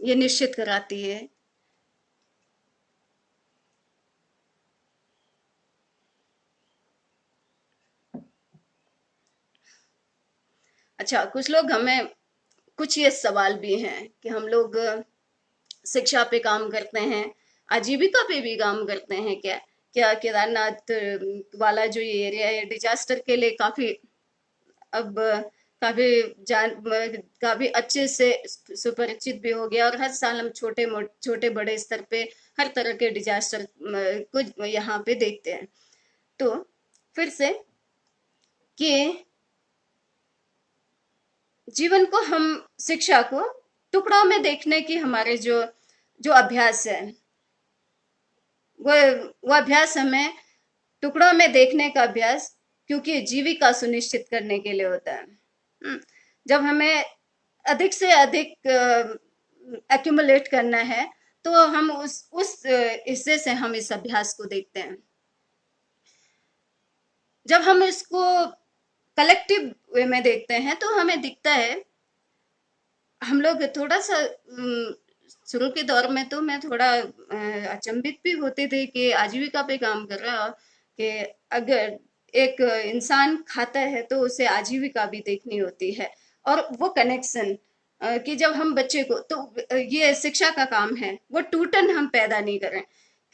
ये निश्चित कराती है। अच्छा, कुछ लोग हमें कुछ ये सवाल भी हैं कि हम लोग शिक्षा पे काम करते हैं, आजीविका पे भी काम करते हैं क्या? क्या केदारनाथ वाला जो ये एरिया है डिजास्टर के लिए काफी अब काफी जान काफी अच्छे से सुपरिचित भी हो गया, और हर साल हम छोटे बड़े स्तर पे हर तरह के डिजास्टर को यहाँ पे देखते हैं। तो फिर से कि जीवन को हम, शिक्षा को टुकड़ों में देखने की हमारे जो जो अभ्यास है, वो वो अभ्यास हमें टुकड़ों में देखने का अभ्यास, क्योंकि जीविका सुनिश्चित करने के लिए होता है। जब हमें अधिक से अधिक एक्यूमुलेट करना है, तो हम उस हिस्से से हम इस अभ्यास को देखते हैं। जब हम इसको कलेक्टिव वे में देखते हैं तो हमें दिखता है, हम लोग थोड़ा सा शुरू के दौर में तो मैं थोड़ा अचंभित भी होते थे कि आजीविका पे काम कर रहा है, कि अगर एक इंसान खाता है तो उसे आजीविका भी देखनी होती है। और वो कनेक्शन कि जब हम बच्चे को, तो ये शिक्षा का काम है, वो टूटन हम पैदा नहीं करें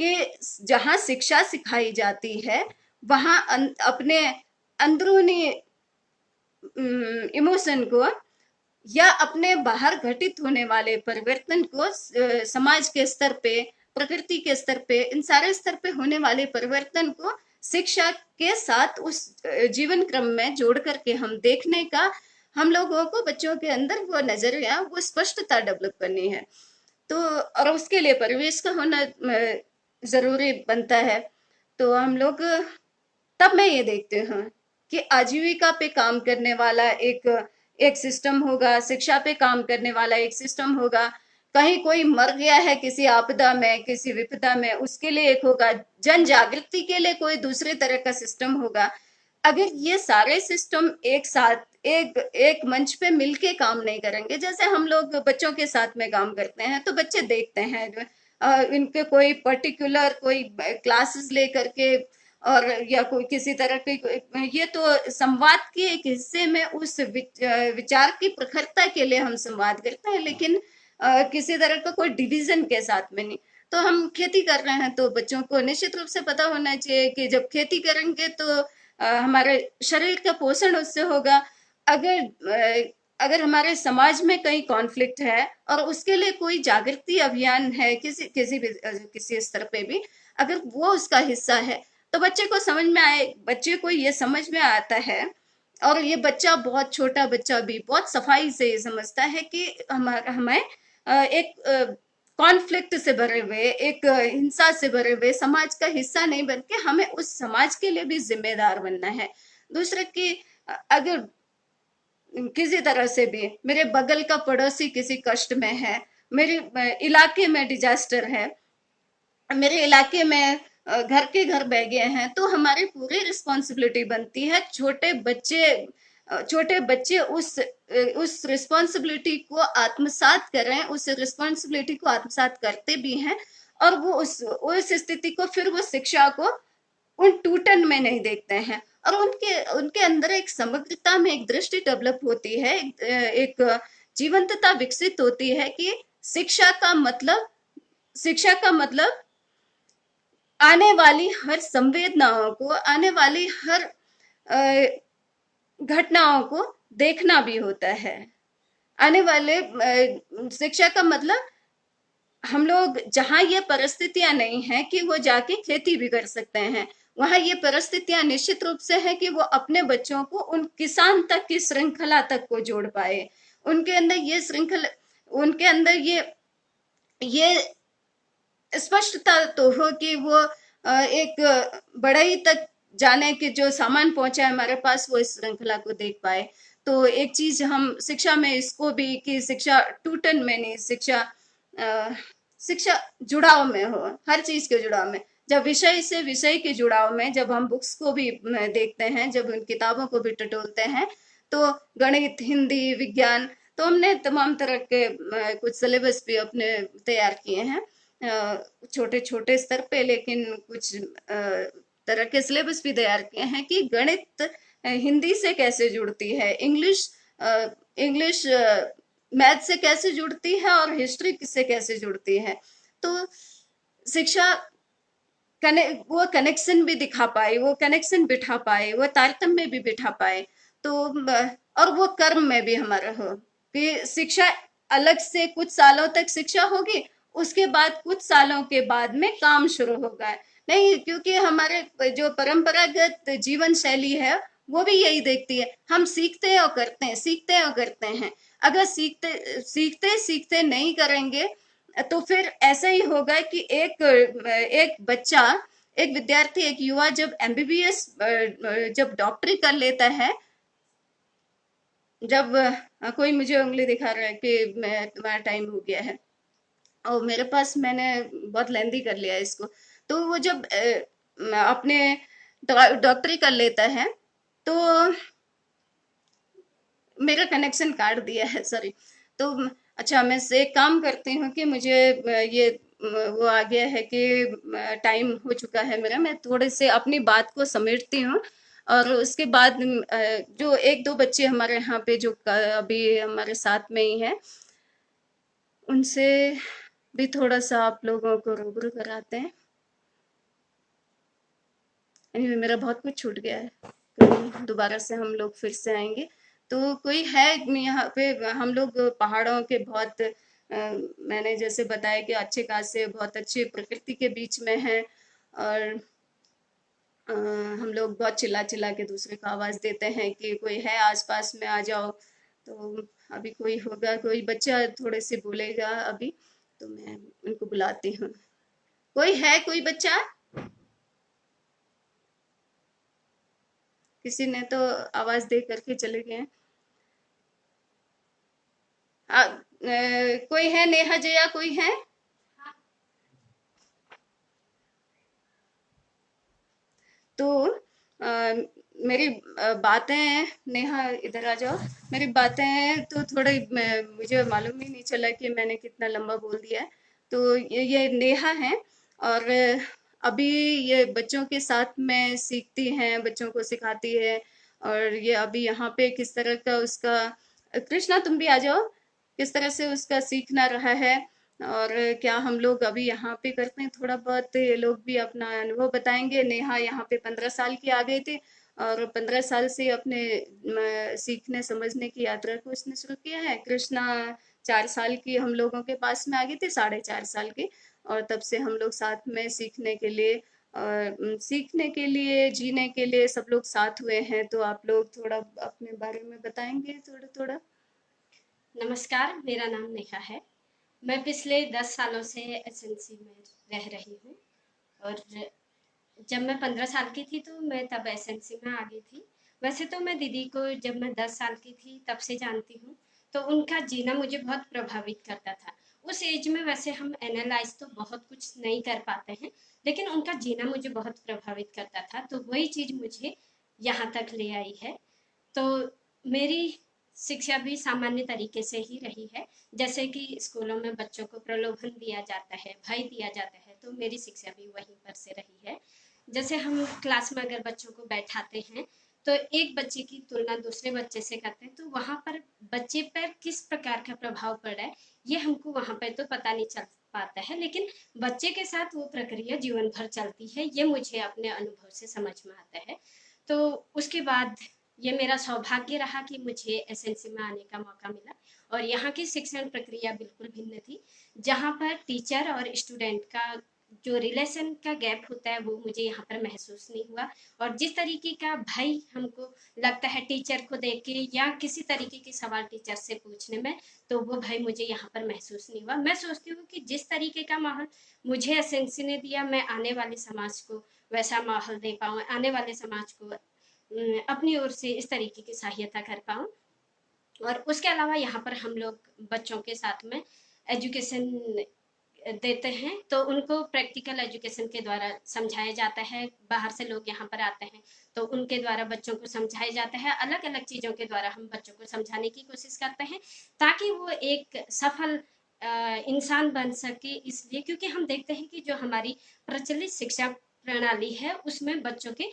कि जहाँ शिक्षा सिखाई जाती है वहां अपने अंदरूनी इमोशन को या अपने बाहर घटित होने वाले परिवर्तन को समाज के स्तर पे, प्रकृति के स्तर पे, इन सारे स्तर पे होने वाले परिवर्तन को शिक्षा के साथ उस जीवन क्रम में जोड़ करके हम देखने का, हम लोगों को बच्चों के अंदर वो नजरिया, वो स्पष्टता डेवलप करनी है। तो और उसके लिए परिवेश का होना जरूरी बनता है। तो हम लोग, तब मैं ये देखती हूँ कि आजीविका पे काम करने वाला एक एक सिस्टम होगा, शिक्षा पे काम करने वाला एक सिस्टम होगा, कहीं कोई मर गया है किसी आपदा में, किसी विपदा में, उसके लिए एक होगा, जन जागृति के लिए कोई दूसरे तरह का सिस्टम होगा। अगर ये सारे सिस्टम एक साथ एक एक मंच पे मिलके काम नहीं करेंगे, जैसे हम लोग बच्चों के साथ में काम करते हैं, तो बच्चे देखते हैं इनके कोई पर्टिकुलर कोई क्लासेस लेकर के, और या कोई किसी तरह की, ये तो संवाद के एक हिस्से में उस विचार की प्रखरता के लिए हम संवाद करते हैं, लेकिन किसी तरह का कोई डिवीजन के साथ में नहीं। तो हम खेती कर रहे हैं तो बच्चों को निश्चित रूप से पता होना चाहिए कि जब खेती करेंगे तो हमारे शरीर का पोषण उससे होगा। अगर हमारे समाज में कहीं कॉन्फ्लिक्ट है और उसके लिए कोई जागृति अभियान है, किसी स्तर पे भी अगर वो उसका हिस्सा है, तो बच्चे को समझ में आए, बच्चे को ये समझ में आता है। और ये बच्चा, बहुत छोटा बच्चा भी बहुत सफाई से ये समझता है कि हमारा हमें एक कॉन्फ्लिक्ट से भरे हुए, एक हिंसा से भरे हुए समाज का हिस्सा नहीं बन के हमें उस समाज के लिए भी जिम्मेदार बनना है। दूसरे की अगर किसी तरह से भी मेरे बगल का पड़ोसी किसी कष्ट में है, मेरे इलाके में डिजास्टर है, मेरे इलाके में घर के घर बह गए हैं, तो हमारी पूरी रिस्पॉन्सिबिलिटी बनती है। छोटे बच्चे उस रिस्पॉन्सिबिलिटी को आत्मसात करें, उस रिस्पॉन्सिबिलिटी को आत्मसात करते भी हैं, और वो उस स्थिति को फिर वो शिक्षा को उन टूटन में नहीं देखते हैं, और उनके उनके अंदर एक समग्रता में एक दृष्टि डेवलप होती है, एक जीवंतता विकसित होती है कि शिक्षा का मतलब आने वाली हर संवेदनाओं को, आने वाली हर घटनाओं को देखना भी होता है। आने वाले शिक्षा का मतलब हम लोग जहां ये परिस्थितियां नहीं है कि वो जाके खेती भी कर सकते हैं, वहां ये परिस्थितियां निश्चित रूप से है कि वो अपने बच्चों को उन किसान तक की श्रृंखला तक को जोड़ पाए। उनके अंदर ये श्रृंखला, उनके अंदर ये स्पष्टता तो हो कि वो एक बढ़ई तक जाने के जो सामान पहुंचा है हमारे पास, वो इस श्रृंखला को देख पाए। तो एक चीज हम शिक्षा में इसको भी, कि शिक्षा टूटन में नहीं, शिक्षा जुड़ाव में हो, हर चीज के जुड़ाव में। जब विषय से विषय के जुड़ाव में, जब हम बुक्स को भी देखते हैं, जब उन किताबों को भी टटोलते हैं, तो गणित, हिंदी, विज्ञान, तो हमने तमाम तरह के कुछ सिलेबस भी अपने तैयार किए हैं, छोटे छोटे स्तर पे, लेकिन कुछ तरह के सिलेबस भी तैयार किए हैं कि गणित हिंदी से कैसे जुड़ती है, इंग्लिश मैथ से कैसे जुड़ती है, और हिस्ट्री से कैसे जुड़ती है। तो शिक्षा वो कनेक्शन भी दिखा पाए, वो कनेक्शन बिठा पाए, वो तारतम्य भी बिठा पाए। तो और वो कर्म में भी हमारा हो कि शिक्षा अलग से कुछ सालों तक शिक्षा होगी, उसके बाद कुछ सालों के बाद में काम शुरू होगा। नहीं, क्योंकि हमारे जो परंपरागत जीवन शैली है वो भी यही देखती है, हम सीखते हैं और करते हैं, सीखते हैं और करते हैं। अगर सीखते सीखते सीखते नहीं करेंगे, तो फिर ऐसा ही होगा कि एक बच्चा, एक विद्यार्थी, एक युवा जब एमबीबीएस, जब डॉक्टरी कर लेता है, जब कोई मुझे उंगली दिखा रहा है कि मैं, तुम्हारा टाइम हो गया है, और मेरे पास, मैंने बहुत लेंदी कर लिया है इसको। तो वो जब अपने डॉक्टरी कर लेता है, तो मेरा कनेक्शन काट दिया है, सॉरी। तो अच्छा, मैं से एक काम करती हूँ कि मुझे ये वो आ गया है कि टाइम हो चुका है मेरा, मैं थोड़े से अपनी बात को समेटती हूँ, और उसके बाद जो एक दो बच्चे हमारे यहाँ पे जो अभी हमारे साथ में ही हैं, उनसे भी थोड़ा सा आप लोगों को रूबरू कराते हैं। anyway, मेरा बहुत कुछ छूट गया है, कभी दोबारा से हम लोग फिर से आएंगे। तो कोई है यहाँ पे? हम लोग पहाड़ों के बहुत मैंने जैसे बताया कि अच्छे खासे बहुत अच्छे प्रकृति के बीच में है, और हम लोग बहुत चिल्ला चिल्ला के दूसरे को आवाज देते हैं कि कोई है आसपास में, आ जाओ। तो अभी कोई होगा, कोई बच्चा थोड़े से बोलेगा अभी, तो मैं उनको बुलाती हूँ। कोई है, कोई बच्चा? किसी ने तो आवाज दे करके चले गए हैं। कोई है? नेहा, जया, कोई है? तो मेरी बातें, नेहा इधर आ जाओ। मेरी बातें तो थोड़ी मुझे मालूम ही नहीं चला कि मैंने कितना लंबा बोल दिया है। तो ये नेहा है, और अभी ये बच्चों के साथ में सीखती हैं, बच्चों को सिखाती है, और ये अभी यहाँ पे किस तरह का उसका, कृष्णा तुम भी आ जाओ, किस तरह से उसका सीखना रहा है, और क्या हम लोग अभी यहाँ पे करते हैं थोड़ा बहुत। ये लोग भी अपना अनुभव बताएंगे। नेहा यहाँ पे 15 साल की आ गई थी, और 15 साल से अपने सीखने समझने की यात्रा को उसने शुरू किया है। कृष्णा 4 साल की हम लोगों के पास में आ गई थी, 4.5 साल की, और तब से हम लोग साथ में सीखने के लिए, और सीखने के लिए, जीने के लिए सब लोग साथ हुए हैं। तो आप लोग थोड़ा अपने बारे में बताएंगे, थोड़ा थोड़ा? नमस्कार, मेरा नाम नेहा है। मैं पिछले 10 सालों से एसएनसी में रह रही हूँ। और जब मैं 15 साल की थी तो मैं तब एसएनसी में आ गई थी। वैसे तो मैं दीदी को जब मैं 10 साल की थी तब से जानती हूँ, तो उनका जीना मुझे बहुत प्रभावित करता था। उस एज में वैसे हम एनालाइज तो बहुत कुछ नहीं कर पाते हैं, लेकिन उनका जीना मुझे बहुत प्रभावित करता था, तो वही चीज़ मुझे यहाँ तक ले आई है। तो मेरी शिक्षा भी सामान्य तरीके से ही रही है। जैसे कि स्कूलों में बच्चों को प्रलोभन दिया जाता है, भय दिया जाता है, तो मेरी शिक्षा भी वहीं पर से रही है। जैसे हम क्लास में अगर बच्चों को बैठाते हैं, तो एक बच्चे की तुलना दूसरे बच्चे से करते हैं, तो वहाँ पर बच्चे पर किस प्रकार का प्रभाव पड़ रहा है, ये हमको वहाँ पर तो पता नहीं चल पाता है, लेकिन बच्चे के साथ वो प्रक्रिया जीवन भर चलती है, ये मुझे अपने अनुभव से समझ में आता है। तो उसके बाद ये मेरा सौभाग्य रहा कि मुझे एसएनसी में आने का मौका मिला, और यहाँ की शिक्षण प्रक्रिया बिल्कुल भिन्न थी, जहाँ पर टीचर और स्टूडेंट का जो रिलेशन का गैप होता है वो मुझे यहाँ पर महसूस नहीं हुआ। और जिस तरीके का भय हमको लगता है टीचर को देख के या किसी तरीके के सवाल टीचर से पूछने में, तो वो भय मुझे यहाँ पर महसूस नहीं हुआ। मैं सोचती हूँ कि जिस तरीके का माहौल मुझे एसएनसी ने दिया, मैं आने वाले समाज को वैसा माहौल दे पाऊँ, आने वाले समाज को अपनी ओर से इस तरीके की सहायता कर पाऊँ। और उसके अलावा यहाँ पर हम लोग बच्चों के साथ में एजुकेशन देते हैं, तो उनको प्रैक्टिकल एजुकेशन के द्वारा समझाया जाता है। बाहर से लोग यहाँ पर आते हैं, तो उनके द्वारा बच्चों को समझाया जाता है। अलग अलग चीज़ों के द्वारा हम बच्चों को समझाने की कोशिश करते हैं, ताकि वो एक सफल इंसान बन सके। इसलिए क्योंकि हम देखते हैं कि जो हमारी प्रचलित शिक्षा प्रणाली है उसमें बच्चों के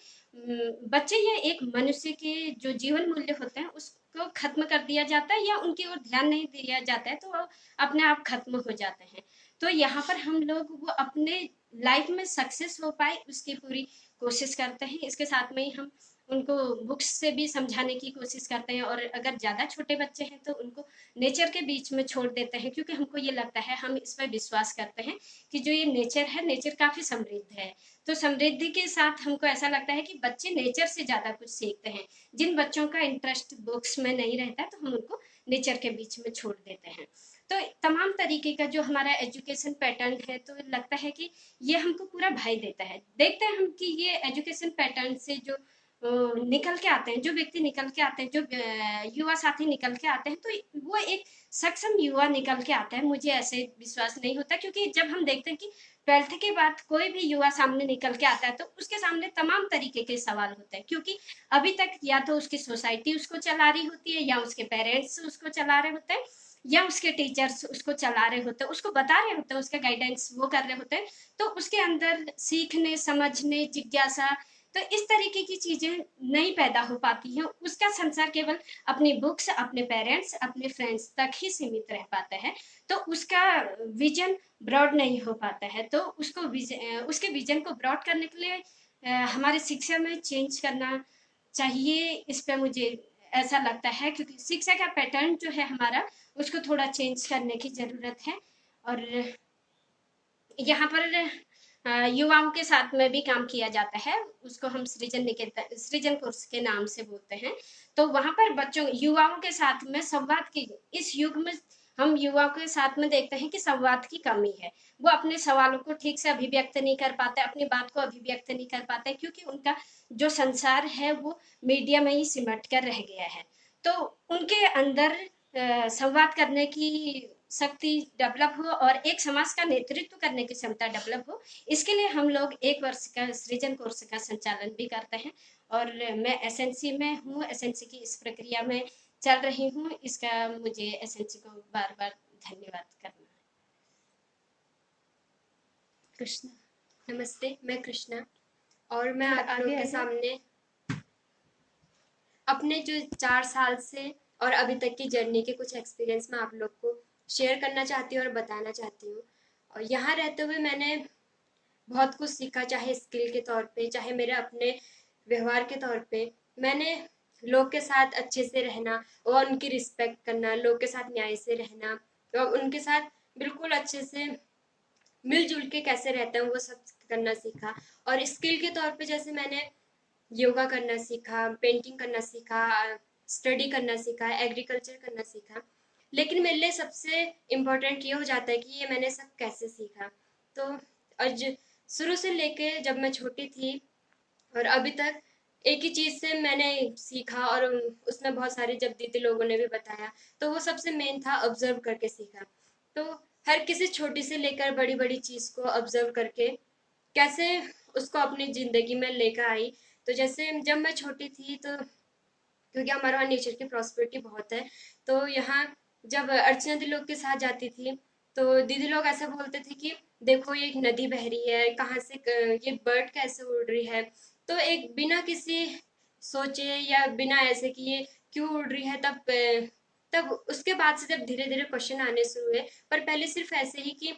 बच्चे या एक मनुष्य के जो जीवन मूल्य होते हैं उसको खत्म कर दिया जाता है, या उनकी ओर ध्यान नहीं दिया जाता है, तो वो अपने आप खत्म हो जाते हैं। तो यहाँ पर हम लोग वो अपने लाइफ में सक्सेस हो पाए उसकी पूरी कोशिश करते हैं। इसके साथ में ही हम उनको बुक्स से भी समझाने की कोशिश करते हैं, और अगर ज़्यादा छोटे बच्चे हैं तो उनको नेचर के बीच में छोड़ देते हैं, क्योंकि हमको ये लगता है, हम इस पर विश्वास करते हैं कि जो ये नेचर है, नेचर काफ़ी समृद्ध है। तो समृद्धि के साथ हमको ऐसा लगता है कि बच्चे नेचर से ज़्यादा कुछ सीखते हैं। जिन बच्चों का इंटरेस्ट बुक्स में नहीं रहता, तो हम उनको नेचर के बीच में छोड़ देते हैं। तो तमाम तरीके का जो हमारा एजुकेशन पैटर्न है, तो लगता है कि ये हमको पूरा भय देता है। देखते हैं हम कि ये एजुकेशन पैटर्न से जो निकल के आते हैं, जो व्यक्ति निकल के आते हैं, जो युवा साथी निकल के आते हैं, तो वो एक सक्षम युवा निकल के आता है। मुझे ऐसे विश्वास नहीं होता, क्योंकि जब हम देखते हैं कि 12th के बाद कोई भी युवा सामने निकल के आता है, तो उसके सामने तमाम तरीके के सवाल होते हैं, क्योंकि अभी तक या तो उसकी सोसाइटी उसको चला रही होती है, या उसके पेरेंट्स उसको चला रहे होते हैं, या उसके टीचर्स उसको चला रहे होते हैं, उसको बता रहे होते हैं, उसका गाइडेंस वो कर रहे होते हैं। तो उसके अंदर सीखने, समझने, जिज्ञासा, तो इस तरीके की चीजें नहीं पैदा हो पाती हैं। उसका संसार केवल अपनी बुक्स, अपने पेरेंट्स, अपने फ्रेंड्स तक ही सीमित रह पाता है। तो उसका विजन ब्रॉड नहीं हो पाता है। तो उसको उसके विजन को ब्रॉड करने के लिए हमारे शिक्षा में चेंज करना चाहिए। इस पे मुझे ऐसा लगता है, क्योंकि शिक्षा का पैटर्न जो है हमारा, उसको थोड़ा चेंज करने की ज़रूरत है। और यहाँ पर युवाओं के साथ में भी काम किया जाता है। उसको हम सृजन निकेतन, सृजन कोर्स के नाम से बोलते हैं। तो वहाँ पर बच्चों, युवाओं के साथ में संवाद की, इस युग में हम युवाओं के साथ में देखते हैं कि संवाद की कमी है। वो अपने सवालों को ठीक से अभिव्यक्त नहीं कर पाते, अपनी बात को अभिव्यक्त नहीं कर पाते, क्योंकि उनका जो संसार है वो मीडिया में ही सिमट कर रह गया है। तो उनके अंदर संवाद करने की शक्ति डेवलप हो और एक समाज का नेतृत्व करने की क्षमता डेवलप हो, इसके लिए हम लोग 1 वर्ष का सृजन कोर्स का संचालन भी करते हैं। और मैं एसएनसी में हूँ, एसएनसी की इस प्रक्रिया में चल रही हूँ। इसका मुझे एसएनसी को बार बार धन्यवाद करना है। कृष्णा। नमस्ते, मैं कृष्णा, और मैं थोड़ा आप लोग आगे के आ जाए। सामने अपने जो 4 साल से और अभी तक की जर्नी के कुछ एक्सपीरियंस मैं आप लोग को शेयर करना चाहती हूँ और बताना चाहती हूँ। और यहाँ रहते हुए मैंने बहुत कुछ सीखा, चाहे स्किल के तौर पे, चाहे मेरे अपने व्यवहार के तौर पे। मैंने लोग के साथ अच्छे से रहना और उनकी रिस्पेक्ट करना, लोग के साथ न्याय से रहना और उनके साथ बिल्कुल अच्छे से मिलजुल के कैसे रहते हैं वो सब करना सीखा। और स्किल के तौर पे जैसे मैंने योगा करना सीखा, पेंटिंग करना सीखा, स्टडी करना सीखा, एग्रीकल्चर करना सीखा। लेकिन मेरे लिए सबसे इम्पोर्टेंट ये हो जाता है कि ये मैंने सब कैसे सीखा। तो आज शुरू से लेके जब मैं छोटी थी और अभी तक एक ही चीज़ से मैंने सीखा, और उसमें बहुत सारी जब दीदी लोगों ने भी बताया तो वो सबसे मेन था ऑब्जर्व करके सीखा। तो हर किसी छोटी से लेकर बड़ी बड़ी चीज़ को ऑब्जर्व करके कैसे उसको अपनी ज़िंदगी में लेकर आई। तो जैसे जब मैं छोटी थी तो क्योंकि हमारे वहाँ नेचर की प्रॉस्पेरिटी बहुत है, तो यहाँ जब अर्चना दी लोग के साथ जाती थी तो दीदी लोग ऐसा बोलते थे कि देखो ये एक नदी बह रही है, कहाँ से ये बर्ड कैसे उड़ रही है। तो एक बिना किसी सोचे या बिना ऐसे कि ये क्यों उड़ रही है, तब उसके बाद से जब धीरे धीरे क्वेश्चन आने शुरू हुए, पर पहले सिर्फ ऐसे ही कि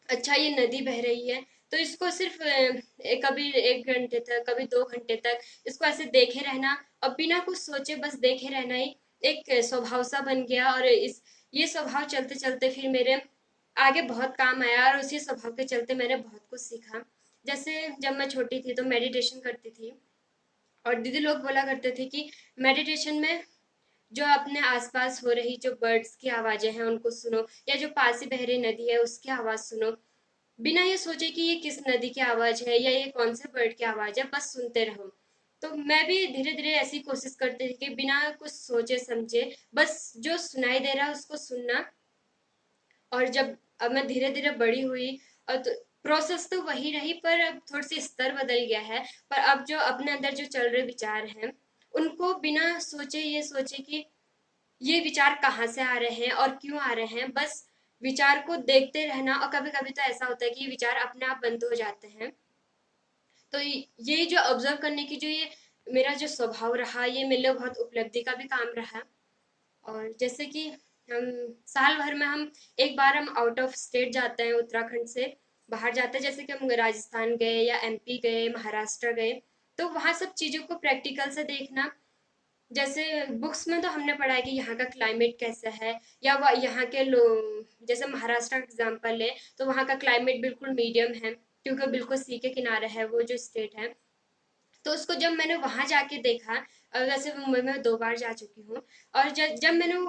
अच्छा ये नदी बह रही है, तो इसको सिर्फ कभी 1 घंटे तक, कभी 2 घंटे तक इसको ऐसे देखे रहना और बिना कुछ सोचे बस देखे रहना ही एक स्वभाव सा बन गया। और इस ये स्वभाव चलते चलते फिर मेरे आगे बहुत काम आया, और उसी स्वभाव के चलते मैंने बहुत कुछ सीखा। जैसे जब मैं छोटी थी तो मेडिटेशन करती थी, और दीदी लोग बोला करते थे कि मेडिटेशन में जो अपने आसपास हो रही जो बर्ड्स की आवाजें हैं उनको सुनो, या जो पास ही बह रही नदी है उसकी आवाज सुनो, बिना ये सोचे कि ये किस नदी की आवाज है या ये कौन से बर्ड की आवाज है, बस सुनते रहो। तो मैं भी धीरे धीरे ऐसी कोशिश करती थी कि बिना कुछ सोचे समझे बस जो सुनाई दे रहा है उसको सुनना। और जब अब मैं धीरे धीरे बड़ी हुई, और तो प्रोसेस तो वही रही, पर अब थोड़ी सी स्तर बदल गया है। पर अब जो अपने अंदर जो चल रहे विचार हैं उनको बिना सोचे ये सोचे कि ये विचार कहाँ से आ रहे हैं और क्यों आ रहे हैं, बस विचार को देखते रहना। और कभी कभी तो ऐसा होता है कि विचार अपने आप बंद हो जाते हैं। तो ये जो ऑब्जर्व करने की जो ये मेरा जो स्वभाव रहा, ये मेरे लिए बहुत उपलब्धि का भी काम रहा। और जैसे कि हम साल भर में हम एक बार हम आउट ऑफ स्टेट जाते हैं, उत्तराखंड से बाहर जाते हैं, जैसे कि हम राजस्थान गए या एमपी गए, महाराष्ट्र गए, तो वहाँ सब चीज़ों को प्रैक्टिकल से देखना। जैसे बुक्स में तो हमने पढ़ा है कि यहाँ का क्लाइमेट कैसा है, या वह यहाँ के लोग, जैसे महाराष्ट्र का एग्जाम्पल है तो वहाँ का क्लाइमेट बिल्कुल मीडियम है, क्योंकि बिल्कुल सी के किनारे है वो जो स्टेट है। तो उसको जब मैंने वहां जाके देखा, वैसे मुंबई में 2 बार जा चुकी हूँ, और जब मैंने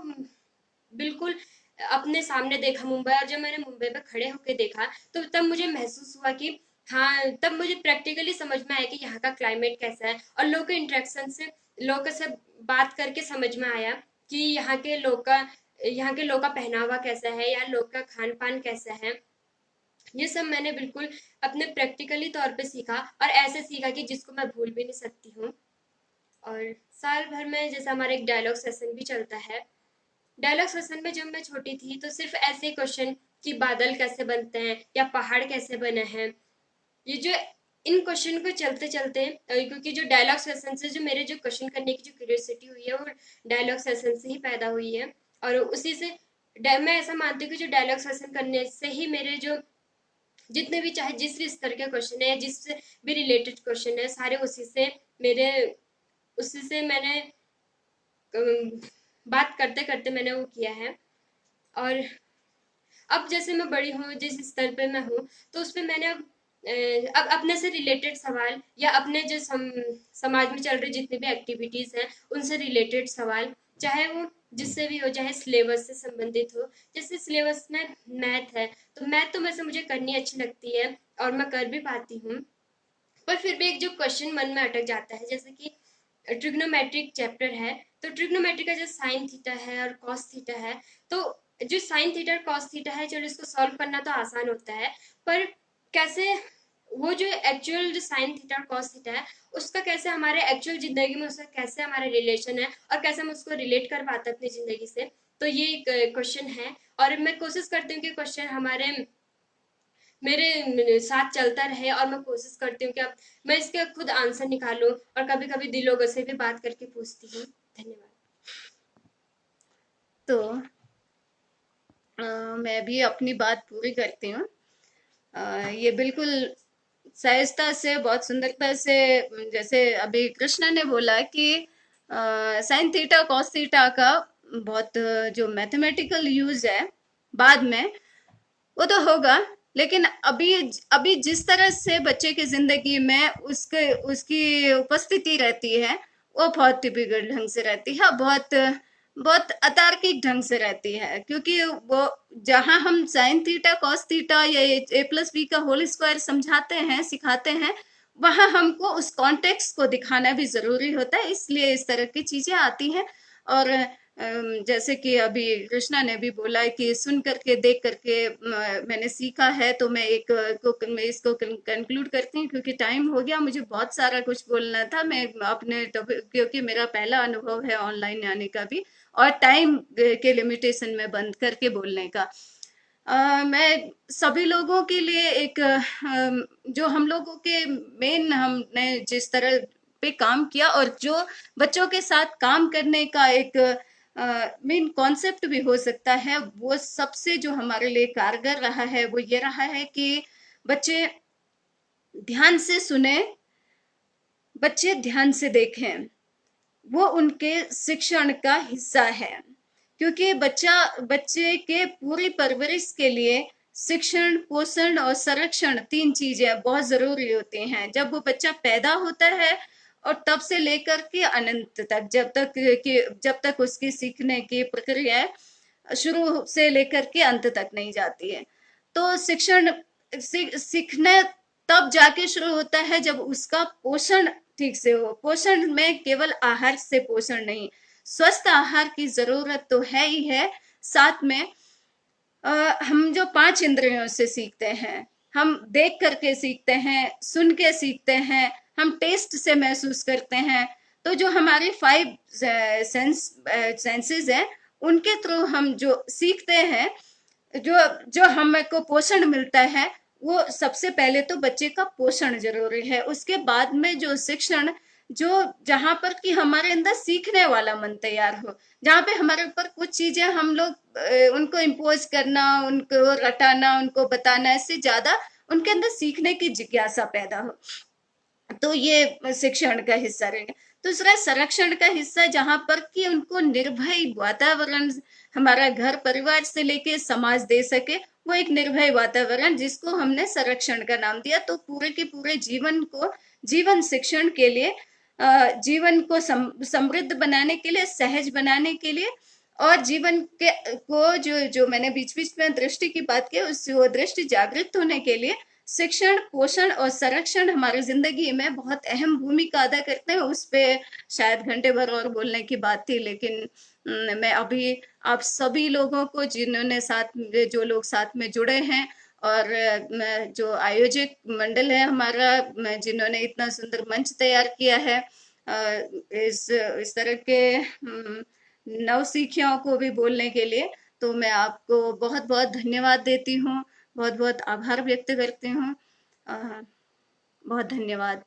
बिल्कुल अपने सामने देखा मुंबई, और जब मैंने मुंबई पे खड़े होके देखा तो तब मुझे महसूस हुआ कि हाँ, तब मुझे प्रैक्टिकली समझ में आया कि यहाँ का क्लाइमेट कैसा है, और लोग के इंटरेक्शन से, लोगों से बात करके समझ में आया कि यहाँ के लोग का पहनावा कैसा है या लोग का खान पान कैसा है। ये सब मैंने बिल्कुल अपने प्रैक्टिकली तौर पे सीखा, और ऐसे सीखा कि जिसको मैं भूल भी नहीं सकती हूँ। और साल भर में जैसे हमारा एक डायलॉग सेशन भी चलता है, डायलॉग सेशन में जब मैं छोटी थी तो सिर्फ ऐसे क्वेश्चन कि बादल कैसे बनते हैं या पहाड़ कैसे बने हैं, ये जो इन क्वेश्चन को चलते चलते, क्योंकि जो डायलॉग सेशन से जो मेरे जो क्वेश्चन करने की जो क्यूरियोसिटी हुई है वो डायलॉग सेशन से ही पैदा हुई है। और उसी से मैं ऐसा मानती हूँ कि जो डायलॉग सेशन करने से ही मेरे जो जितने भी, चाहे जिस भी स्तर के क्वेश्चन है या जिससे भी रिलेटेड क्वेश्चन है, सारे मेरे उसी से मैंने बात करते करते मैंने वो किया है। और अब जैसे मैं बड़ी हूँ, जिस स्तर पे मैं हूँ, तो उस पर मैंने अब अपने से रिलेटेड सवाल या अपने जो समाज में चल रही जितनी भी एक्टिविटीज हैं उनसे रिलेटेड सवाल, चाहे वो जिससे भी हो, चाहे सिलेबस से संबंधित हो। जैसे सिलेबस में मैथ है तो मैथ तो वैसे मुझे करनी अच्छी लगती है और मैं कर भी पाती हूँ, पर फिर भी एक जो क्वेश्चन मन में अटक जाता है, जैसे कि ट्रिग्नोमेट्रिक चैप्टर है, तो ट्रिग्नोमेट्रिक का जो साइन थीटा है और कॉस थीटा है, तो जो साइन थीटा और कॉस थीटा है, चलो इसको सॉल्व करना तो आसान होता है, पर कैसे वो जो एक्चुअल जो साइन थीटा और कॉस थीटा है उसका कैसे हमारे एक्चुअल जिंदगी में उसका कैसे हमारा रिलेशन है और कैसे हम उसको रिलेट कर पाते हैं अपनी जिंदगी से, तो ये एक क्वेश्चन है। और मैं कोशिश करती हूँ कि क्वेश्चन मेरे साथ चलता रहे, और मैं कोशिश करती हूँ कि अब मैं इसके खुद आंसर निकालूं, और कभी कभी दिल लोगों से भी बात करके पूछती हूँ। धन्यवाद। तो मैं भी अपनी बात पूरी करती हूँ। ये बिल्कुल सहजता से, बहुत सुंदरता से, जैसे अभी कृष्णा ने बोला कि साइन थीटा कॉस थीटा का बहुत जो मैथमेटिकल यूज है बाद में वो तो होगा, लेकिन अभी अभी जिस तरह से बच्चे की जिंदगी में उसके उसकी उपस्थिति रहती है वो बहुत टिपिकल ढंग से रहती है, बहुत बहुत अतार्किक ढंग से रहती है, क्योंकि वो जहां हम साइन थीटा कॉस थीटा या ए प्लस बी का होल स्क्वायर समझाते हैं, सिखाते हैं, वहां हमको उस कॉन्टेक्स्ट को दिखाना भी जरूरी होता है, इसलिए इस तरह की चीजें आती हैं। और जैसे कि अभी कृष्णा ने भी बोला है कि सुन करके देख करके मैंने सीखा है, तो मैं मैं इसको कंक्लूड करती हूँ, क्योंकि टाइम हो गया, मुझे बहुत सारा कुछ बोलना था। मैं अपने क्योंकि मेरा पहला अनुभव है ऑनलाइन आने का भी, और टाइम के लिमिटेशन में बंद करके बोलने का। मैं सभी लोगों के लिए एक जो हम लोगों के मेन, हमने जिस तरह पे काम किया और जो बच्चों के साथ काम करने का एक मेन कॉन्सेप्ट भी हो सकता है, वो सबसे जो हमारे लिए कारगर रहा है वो ये रहा है कि बच्चे ध्यान से सुने, बच्चे ध्यान से देखें, वो उनके शिक्षण का हिस्सा है। क्योंकि बच्चे के पूरी परवरिश के लिए शिक्षण, पोषण और संरक्षण, तीन चीजें बहुत जरूरी होती हैं। जब वो बच्चा पैदा होता है और तब से लेकर के अनंत तक, जब तक उसकी सीखने की प्रक्रिया शुरू से लेकर के अंत तक नहीं जाती है, तो सीखने तब जाके शुरू होता है जब उसका पोषण ठीक से हो। पोषण में केवल आहार से पोषण नहीं, स्वस्थ आहार की जरूरत तो है ही है, साथ में हम जो पांच इंद्रियों से सीखते हैं, हम देख करके सीखते हैं, सुन के सीखते हैं, हम टेस्ट से महसूस करते हैं। तो जो हमारे फाइव सेंसेस हैं, उनके थ्रू हम जो सीखते हैं, जो जो हमको पोषण मिलता है, वो सबसे पहले तो बच्चे का पोषण जरूरी है। उसके बाद में जो शिक्षण, जो जहां पर कि हमारे अंदर सीखने वाला मन तैयार हो, जहाँ पे हमारे ऊपर कुछ चीजें हम लोग उनको इम्पोज करना, उनको रटाना, उनको बताना, इससे ज्यादा उनके अंदर सीखने की जिज्ञासा पैदा हो, तो ये शिक्षण का हिस्सा रहेगा। दूसरा संरक्षण का हिस्सा, जहां पर कि उनको निर्भय वातावरण, हमारा घर परिवार से लेके समाज दे सके, वो एक निर्भय वातावरण जिसको हमने संरक्षण का नाम दिया। तो पूरे के पूरे जीवन को, जीवन शिक्षण के लिए, जीवन को समृद्ध बनाने के लिए, सहज बनाने के लिए, और जीवन के को जो जो मैंने बीच बीच में दृष्टि की बात की, उस वो दृष्टि जागृत होने के लिए शिक्षण, पोषण और संरक्षण हमारी जिंदगी में बहुत अहम भूमिका अदा करते हैं। उस पे शायद घंटे भर और बोलने की बात थी, लेकिन मैं अभी आप सभी लोगों को, जिन्होंने जो लोग साथ में जुड़े हैं, और जो आयोजक मंडल है हमारा, जिन्होंने इतना सुंदर मंच तैयार किया है, इस तरह के नव सीखियों को भी बोलने के लिए, तो मैं आपको बहुत बहुत धन्यवाद देती हूँ, बहुत बहुत आभार व्यक्त करती हूँ। बहुत धन्यवाद।